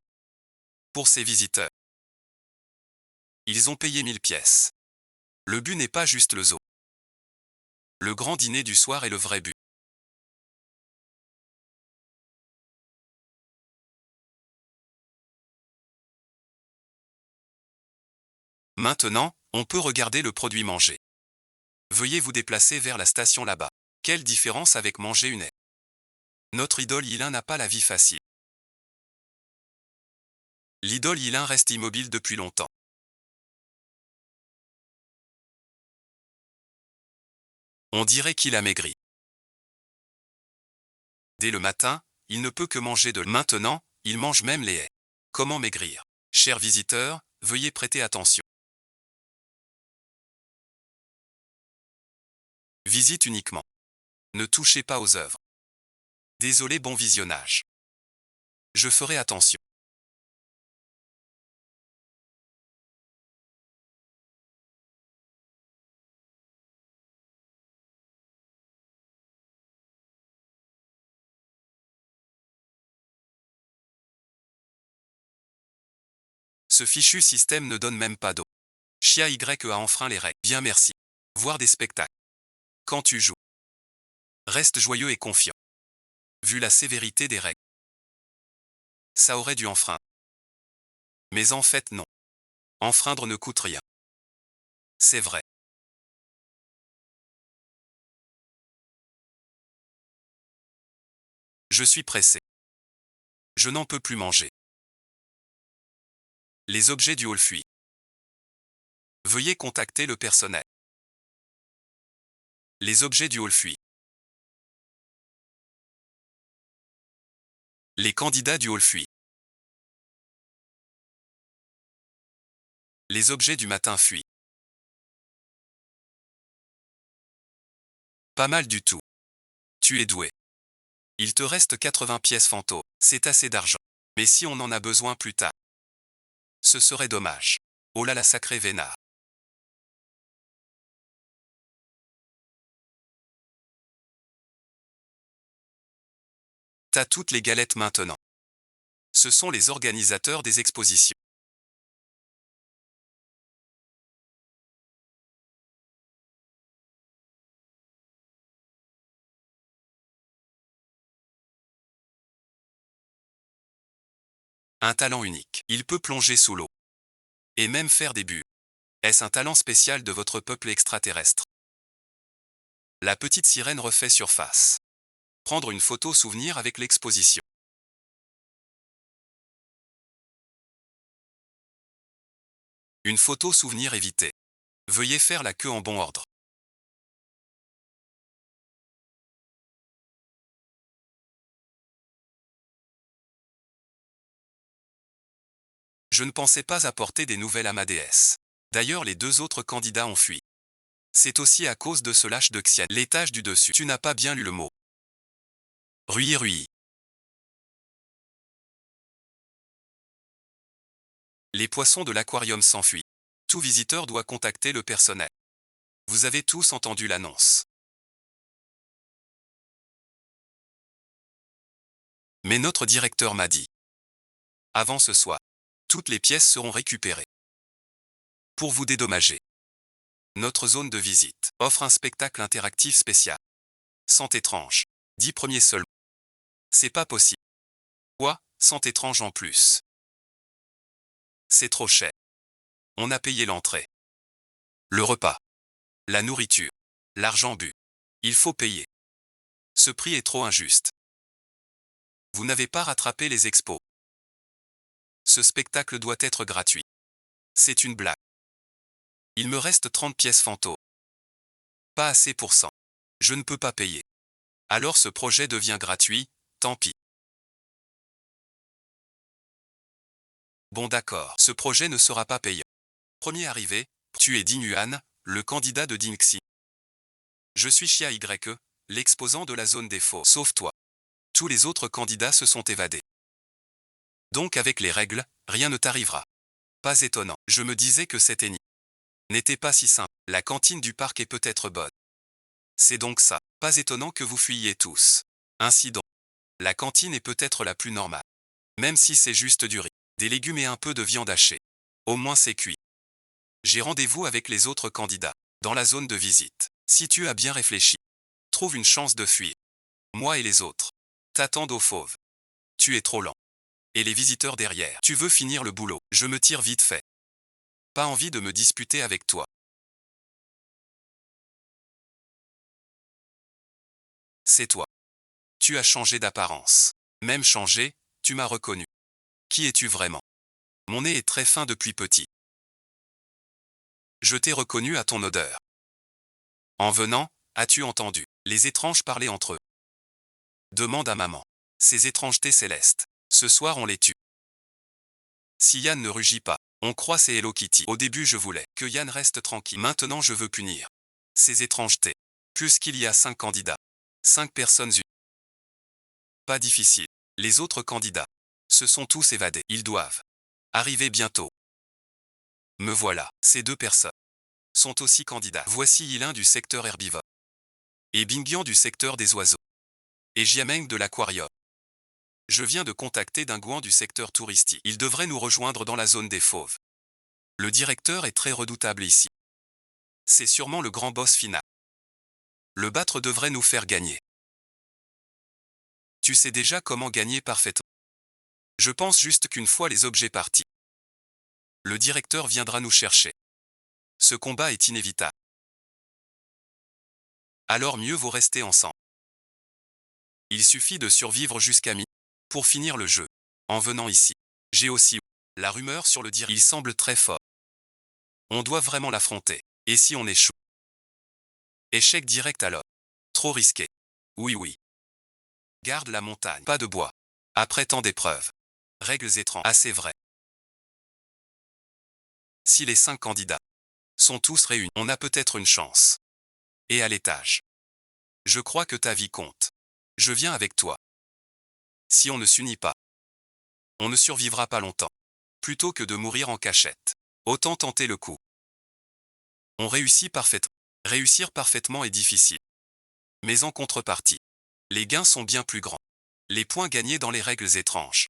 Pour ces visiteurs. Ils ont payé 1000 pièces. Le but n'est pas juste le zoo. Le grand dîner du soir est le vrai but. Maintenant, on peut regarder le produit mangé. Veuillez vous déplacer vers la station là-bas. Quelle différence avec manger une aile? Notre idole Yilin n'a pas la vie facile. L'idole Yilin reste immobile depuis longtemps. On dirait qu'il a maigri. Dès le matin, il ne peut que manger de maintenant, il mange même les haies. Comment maigrir? Chers visiteurs, veuillez prêter attention. Visite uniquement. Ne touchez pas aux œuvres. Désolé, bon visionnage. Je ferai attention. Ce fichu système ne donne même pas d'eau. Chia Y a enfreint les règles. Bien merci. Voir des spectacles. Quand tu joues. Reste joyeux et confiant. Vu la sévérité des règles. Ça aurait dû enfreindre. Mais en fait non. Enfreindre ne coûte rien. C'est vrai. Je suis pressé. Je n'en peux plus manger. Les objets du hall fuient. Veuillez contacter le personnel. Les objets du hall fuient. Les candidats du hall fuient. Les objets du matin fuient. Pas mal du tout. Tu es doué. Il te reste 80 pièces fantômes. C'est assez d'argent. Mais si on en a besoin plus tard. Ce serait dommage. Oh là la sacrée vénard. T'as toutes les galettes maintenant. Ce sont les organisateurs des expositions. Un talent unique. Il peut plonger sous l'eau. Et même faire des bulles. Est-ce un talent spécial de votre peuple extraterrestre? La petite sirène refait surface. Prendre une photo souvenir avec l'exposition. Une photo souvenir évitée. Veuillez faire la queue en bon ordre. Je ne pensais pas apporter des nouvelles à ma déesse. D'ailleurs, les 2 autres candidats ont fui. C'est aussi à cause de ce lâche de Xian. L'étage du dessus. Tu n'as pas bien lu le mot. Rui Rui. Les poissons de l'aquarium s'enfuient. Tout visiteur doit contacter le personnel. Vous avez tous entendu l'annonce. Mais notre directeur m'a dit. Avant ce soir, toutes les pièces seront récupérées. Pour vous dédommager. Notre zone de visite offre un spectacle interactif spécial. Sans étrange. 10 premiers seulement. C'est pas possible. Quoi, sans étrange en plus? C'est trop cher. On a payé l'entrée. Le repas. La nourriture. L'argent bu. Il faut payer. Ce prix est trop injuste. Vous n'avez pas rattrapé les expos. Ce spectacle doit être gratuit. C'est une blague. Il me reste 30 pièces fantômes. Pas assez pour 100. Je ne peux pas payer. Alors ce projet devient gratuit, tant pis. Bon d'accord, ce projet ne sera pas payant. Premier arrivé, tu es Ding Yuan, le candidat de Dingxi. Je suis Xia YE, l'exposant de la zone des faux. Sauf toi. Tous les autres candidats se sont évadés. Donc avec les règles, rien ne t'arrivera. Pas étonnant, je me disais que cette énigme n'était pas si simple. La cantine du parc est peut-être bonne. C'est donc ça. Pas étonnant que vous fuyiez tous. Ainsi donc, la cantine est peut-être la plus normale. Même si c'est juste du riz, des légumes et un peu de viande hachée. Au moins c'est cuit. J'ai rendez-vous avec les autres candidats, dans la zone de visite. Si tu as bien réfléchi, trouve une chance de fuir. Moi et les autres t'attendent au fauve. Tu es trop lent. Et les visiteurs derrière. Tu veux finir le boulot. Je me tire vite fait. Pas envie de me disputer avec toi. C'est toi. Tu as changé d'apparence. Même changé, tu m'as reconnu. Qui es-tu vraiment? Mon nez est très fin depuis petit. Je t'ai reconnu à ton odeur. En venant, as-tu entendu les étranges parler entre eux? Demande à maman. Ces étrangetés célestes. Ce soir on les tue. Si Yann ne rugit pas, on croit c'est Hello Kitty. Au début je voulais que Yann reste tranquille. Maintenant je veux punir ces étrangetés. Plus qu'il y a 5 candidats. 5 personnes unies. Pas difficile. Les autres candidats se sont tous évadés. Ils doivent arriver bientôt. Me voilà. Ces 2 personnes sont aussi candidats. Voici Yilin du secteur herbivore. Et Bingyan du secteur des oiseaux. Et Jiameng de l'aquarium. Je viens de contacter Dingguan du secteur touristique. Il devrait nous rejoindre dans la zone des fauves. Le directeur est très redoutable ici. C'est sûrement le grand boss final. Le battre devrait nous faire gagner. Tu sais déjà comment gagner parfaitement. Je pense juste qu'une fois les objets partis, le directeur viendra nous chercher. Ce combat est inévitable. Alors mieux vaut rester ensemble. Il suffit de survivre jusqu'à mi pour finir le jeu. En venant ici, j'ai aussi la rumeur sur le dire. Il semble très fort. On doit vraiment l'affronter. Et si on échoue? Échec direct alors. Trop risqué. Oui oui. Garde la montagne. Pas de bois. Après tant d'épreuves. Règles étranges. Assez vrai. Si les 5 candidats sont tous réunis, on a peut-être une chance. Et à l'étage. Je crois que ta vie compte. Je viens avec toi. Si on ne s'unit pas, on ne survivra pas longtemps. Plutôt que de mourir en cachette, autant tenter le coup. On réussit parfaitement. Réussir parfaitement est difficile. Mais en contrepartie, les gains sont bien plus grands. Les points gagnés dans les règles étranges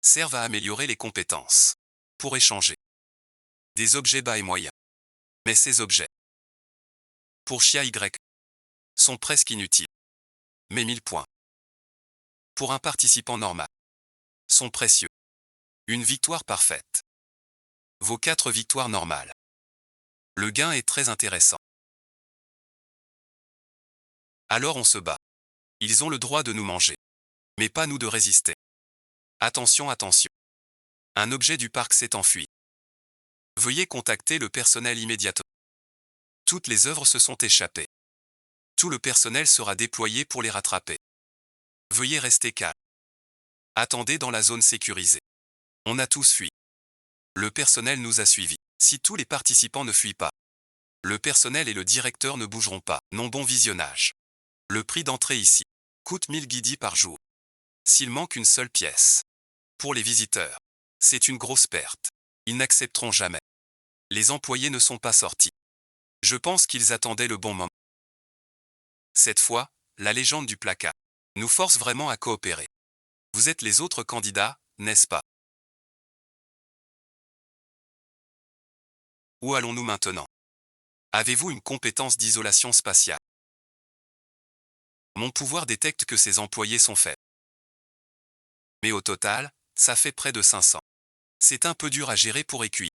servent à améliorer les compétences. Pour échanger des objets bas et moyens. Mais ces objets, pour Xia Y, sont presque inutiles. Mais 1000 points, pour un participant normal, sont précieux. Une victoire parfaite vaut 4 victoires normales. Le gain est très intéressant. Alors on se bat. Ils ont le droit de nous manger. Mais pas nous de résister. Attention, attention. Un objet du parc s'est enfui. Veuillez contacter le personnel immédiatement. Toutes les œuvres se sont échappées. Tout le personnel sera déployé pour les rattraper. Veuillez rester calme. Attendez dans la zone sécurisée. On a tous fui. Le personnel nous a suivis. Si tous les participants ne fuient pas, le personnel et le directeur ne bougeront pas. Non, bon visionnage. Le prix d'entrée ici coûte 1000 guidis par jour. S'il manque une seule pièce, pour les visiteurs, c'est une grosse perte. Ils n'accepteront jamais. Les employés ne sont pas sortis. Je pense qu'ils attendaient le bon moment. Cette fois, la légende du placard nous force vraiment à coopérer. Vous êtes les autres candidats, n'est-ce pas? Où allons-nous maintenant? Avez-vous une compétence d'isolation spatiale? Mon pouvoir détecte que ces employés sont faibles. Mais au total, ça fait près de 500. C'est un peu dur à gérer pour EQI.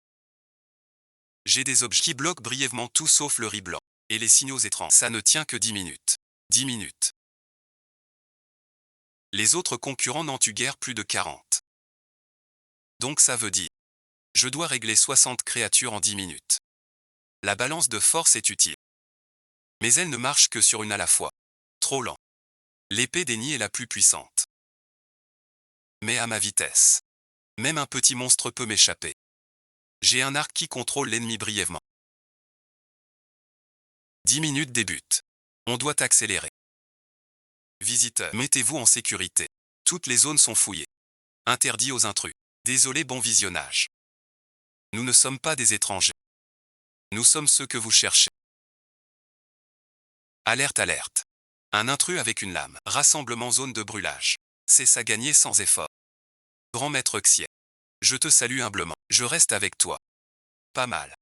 J'ai des objets qui bloquent brièvement tout sauf le riz blanc. Et les signaux étranges. Ça ne tient que 10 minutes. 10 minutes. Les autres concurrents n'en tuent guère plus de 40. Donc ça veut dire, je dois régler 60 créatures en 10 minutes. La balance de force est utile. Mais elle ne marche que sur une à la fois. Trop lent. L'épée des nids est la plus puissante. Mais à ma vitesse, même un petit monstre peut m'échapper. J'ai un arc qui contrôle l'ennemi brièvement. 10 minutes débutent. On doit accélérer. Visiteurs, mettez-vous en sécurité. Toutes les zones sont fouillées. Interdit aux intrus. Désolé, bon visionnage. Nous ne sommes pas des étrangers. Nous sommes ceux que vous cherchez. Alerte, alerte. Un intrus avec une lame. Rassemblement zone de brûlage. C'est ça gagner sans effort. Grand maître Xier. Je te salue humblement. Je reste avec toi. Pas mal.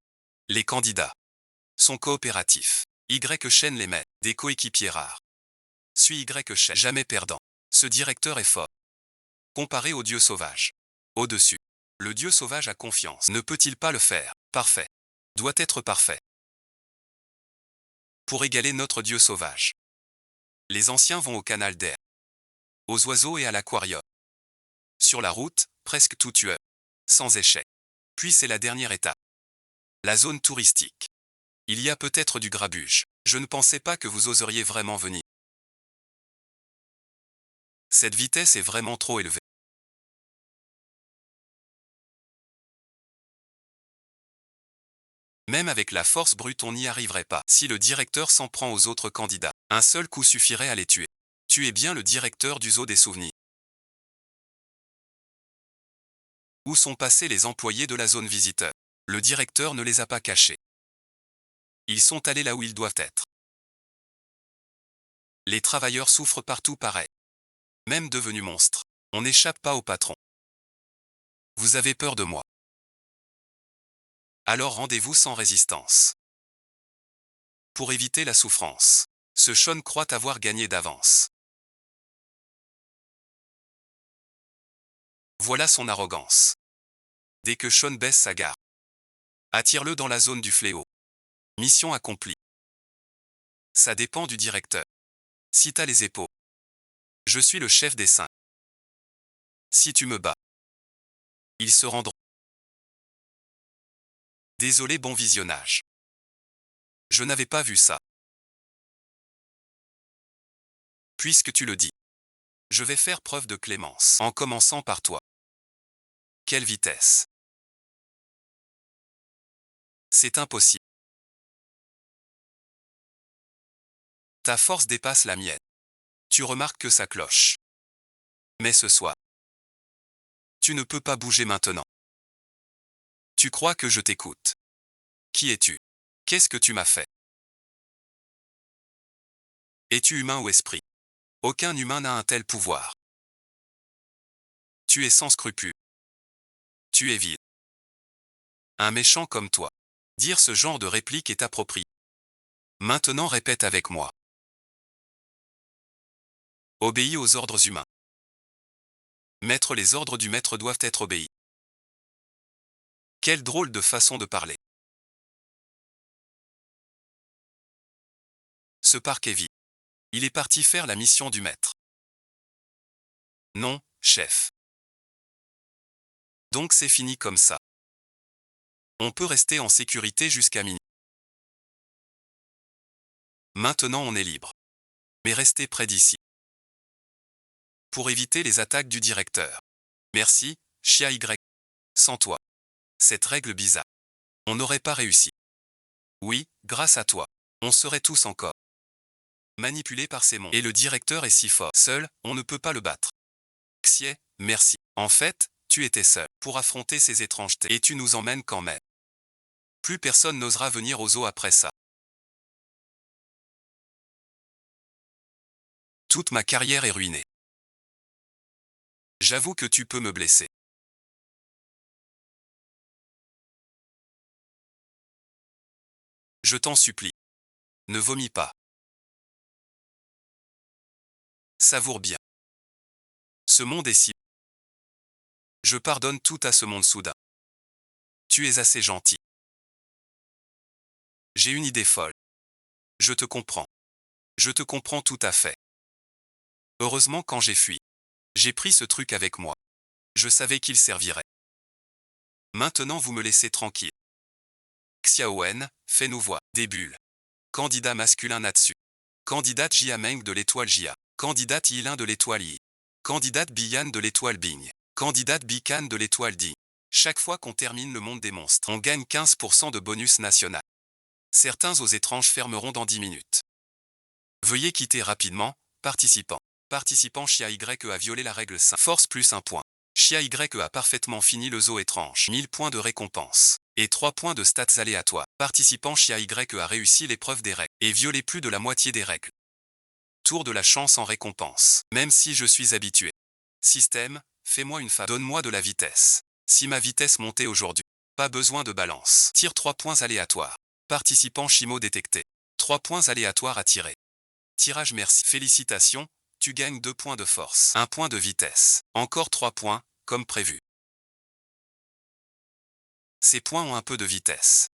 Les candidats sont coopératifs. Y chaîne les met. Des coéquipiers rares. Suis Y chaîne. Jamais perdant. Ce directeur est fort. Comparé au dieu sauvage. Au-dessus. Le dieu sauvage a confiance. Ne peut-il pas le faire? Parfait. Doit être parfait. Pour égaler notre dieu sauvage. Les anciens vont au canal d'air, aux oiseaux et à l'aquarium. Sur la route, presque tout tueur. Sans échec. Puis c'est la dernière étape. La zone touristique. Il y a peut-être du grabuge. Je ne pensais pas que vous oseriez vraiment venir. Cette vitesse est vraiment trop élevée. Même avec la force brute on n'y arriverait pas. Si le directeur s'en prend aux autres candidats, un seul coup suffirait à les tuer. Tu es bien le directeur du zoo des souvenirs. Où sont passés les employés de la zone visiteur? Le directeur ne les a pas cachés. Ils sont allés là où ils doivent être. Les travailleurs souffrent partout pareil. Même devenus monstres. On n'échappe pas au patron. Vous avez peur de moi. Alors rendez-vous sans résistance. Pour éviter la souffrance. Ce Sean croit avoir gagné d'avance. Voilà son arrogance. Dès que Sean baisse sa garde, attire-le dans la zone du fléau. Mission accomplie. Ça dépend du directeur. Si t'as les épaules. Je suis le chef des 5. Si tu me bats, ils se rendront. Désolé, bon visionnage. Je n'avais pas vu ça. Puisque tu le dis, je vais faire preuve de clémence, en commençant par toi. Quelle vitesse! C'est impossible. Ta force dépasse la mienne. Tu remarques que ça cloche. Mais ce soir, tu ne peux pas bouger maintenant. Tu crois que je t'écoute. Qui es-tu? Qu'est-ce que tu m'as fait? Es-tu humain ou esprit? Aucun humain n'a un tel pouvoir. Tu es sans scrupules. Tu es vil. Un méchant comme toi. Dire ce genre de réplique est approprié. Maintenant répète avec moi. Obéis aux ordres humains. Maître, les ordres du maître doivent être obéis. Quelle drôle de façon de parler. Ce parc est vide. Il est parti faire la mission du maître. Non, chef. Donc c'est fini comme ça. On peut rester en sécurité jusqu'à minuit. Maintenant on est libre. Mais restez près d'ici. Pour éviter les attaques du directeur. Merci, Chia Y. Sans toi. Cette règle bizarre. On n'aurait pas réussi. Oui, grâce à toi. On serait tous encore manipulés par ces mondes. Et le directeur est si fort. Seul, on ne peut pas le battre. Xie, merci. En fait, tu étais seul pour affronter ces étrangetés. Et tu nous emmènes quand même. Plus personne n'osera venir aux eaux après ça. Toute ma carrière est ruinée. J'avoue que tu peux me blesser. Je t'en supplie. Ne vomis pas. Savoure bien. Ce monde est si... Je pardonne tout à ce monde soudain. Tu es assez gentil. J'ai une idée folle. Je te comprends. Je te comprends tout à fait. Heureusement quand j'ai fui. J'ai pris ce truc avec moi. Je savais qu'il servirait. Maintenant vous me laissez tranquille. Xiaowen, fais-nous voir. Des bulles. Candidat masculin Natsu. Candidate Jia Meng de l'étoile Jia. Candidate Yilin de l'étoile Yi. Candidate Biyan de l'étoile Bing. Candidate Bikan de l'étoile Di. Chaque fois qu'on termine le monde des monstres, on gagne 15% de bonus national. Certains aux étranges fermeront dans 10 minutes. Veuillez quitter rapidement, participant. Participant Chia Y a violé la règle 5. Force plus 1 point. Chia Y a parfaitement fini le zoo étrange. 1000 points de récompense. Et 3 points de stats aléatoires. Participant Chia Y a réussi l'épreuve des règles. Et violé plus de la moitié des règles. Tour de la chance en récompense. Même si je suis habitué. Système, fais-moi une faveur. Donne-moi de la vitesse. Si ma vitesse montait aujourd'hui. Pas besoin de balance. Tire 3 points aléatoires. Participant Shimo détecté. 3 points aléatoires à tirer. Tirage merci. Félicitations, tu gagnes 2 points de force. 1 point de vitesse. Encore 3 points, comme prévu. Ces points ont un peu de vitesse.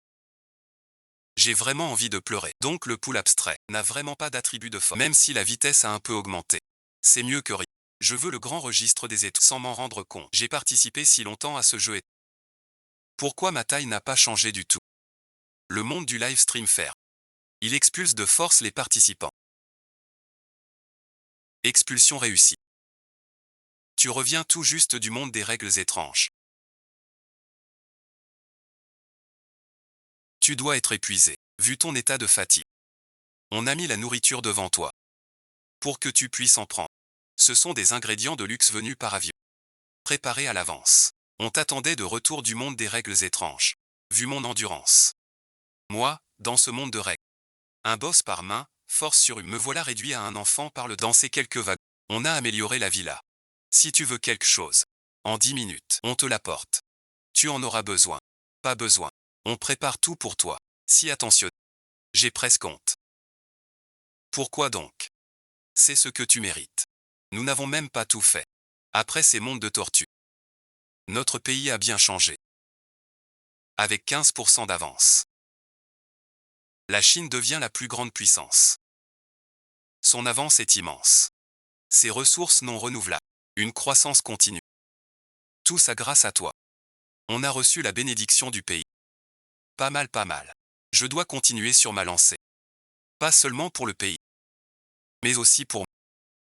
J'ai vraiment envie de pleurer. Donc le pool abstrait n'a vraiment pas d'attribut de force. Même si la vitesse a un peu augmenté. C'est mieux que rien. Je veux le grand registre des étoiles sans m'en rendre compte. J'ai participé si longtemps à ce jeu et... Pourquoi ma taille n'a pas changé du tout? Le monde du live stream faire. Il expulse de force les participants. Expulsion réussie. Tu reviens tout juste du monde des règles étranges. Tu dois être épuisé, vu ton état de fatigue. On a mis la nourriture devant toi. Pour que tu puisses en prendre. Ce sont des ingrédients de luxe venus par avion. Préparés à l'avance. On t'attendait de retour du monde des règles étranges. Vu mon endurance. Moi, dans ce monde de règles. Un boss par main, force surhumaine. Me voilà réduit à un enfant par le dans ces quelques vagues. On a amélioré la villa. Si tu veux quelque chose. En 10 minutes, on te l'apporte. Tu en auras besoin. Pas besoin. On prépare tout pour toi. Si attentionné. J'ai presque honte. Pourquoi donc? C'est ce que tu mérites. Nous n'avons même pas tout fait. Après ces mondes de tortue. Notre pays a bien changé. Avec 15% d'avance. La Chine devient la plus grande puissance. Son avance est immense. Ses ressources non renouvelables. Une croissance continue. Tout ça grâce à toi. On a reçu la bénédiction du pays. Pas mal, pas mal. Je dois continuer sur ma lancée. Pas seulement pour le pays. Mais aussi pour moi.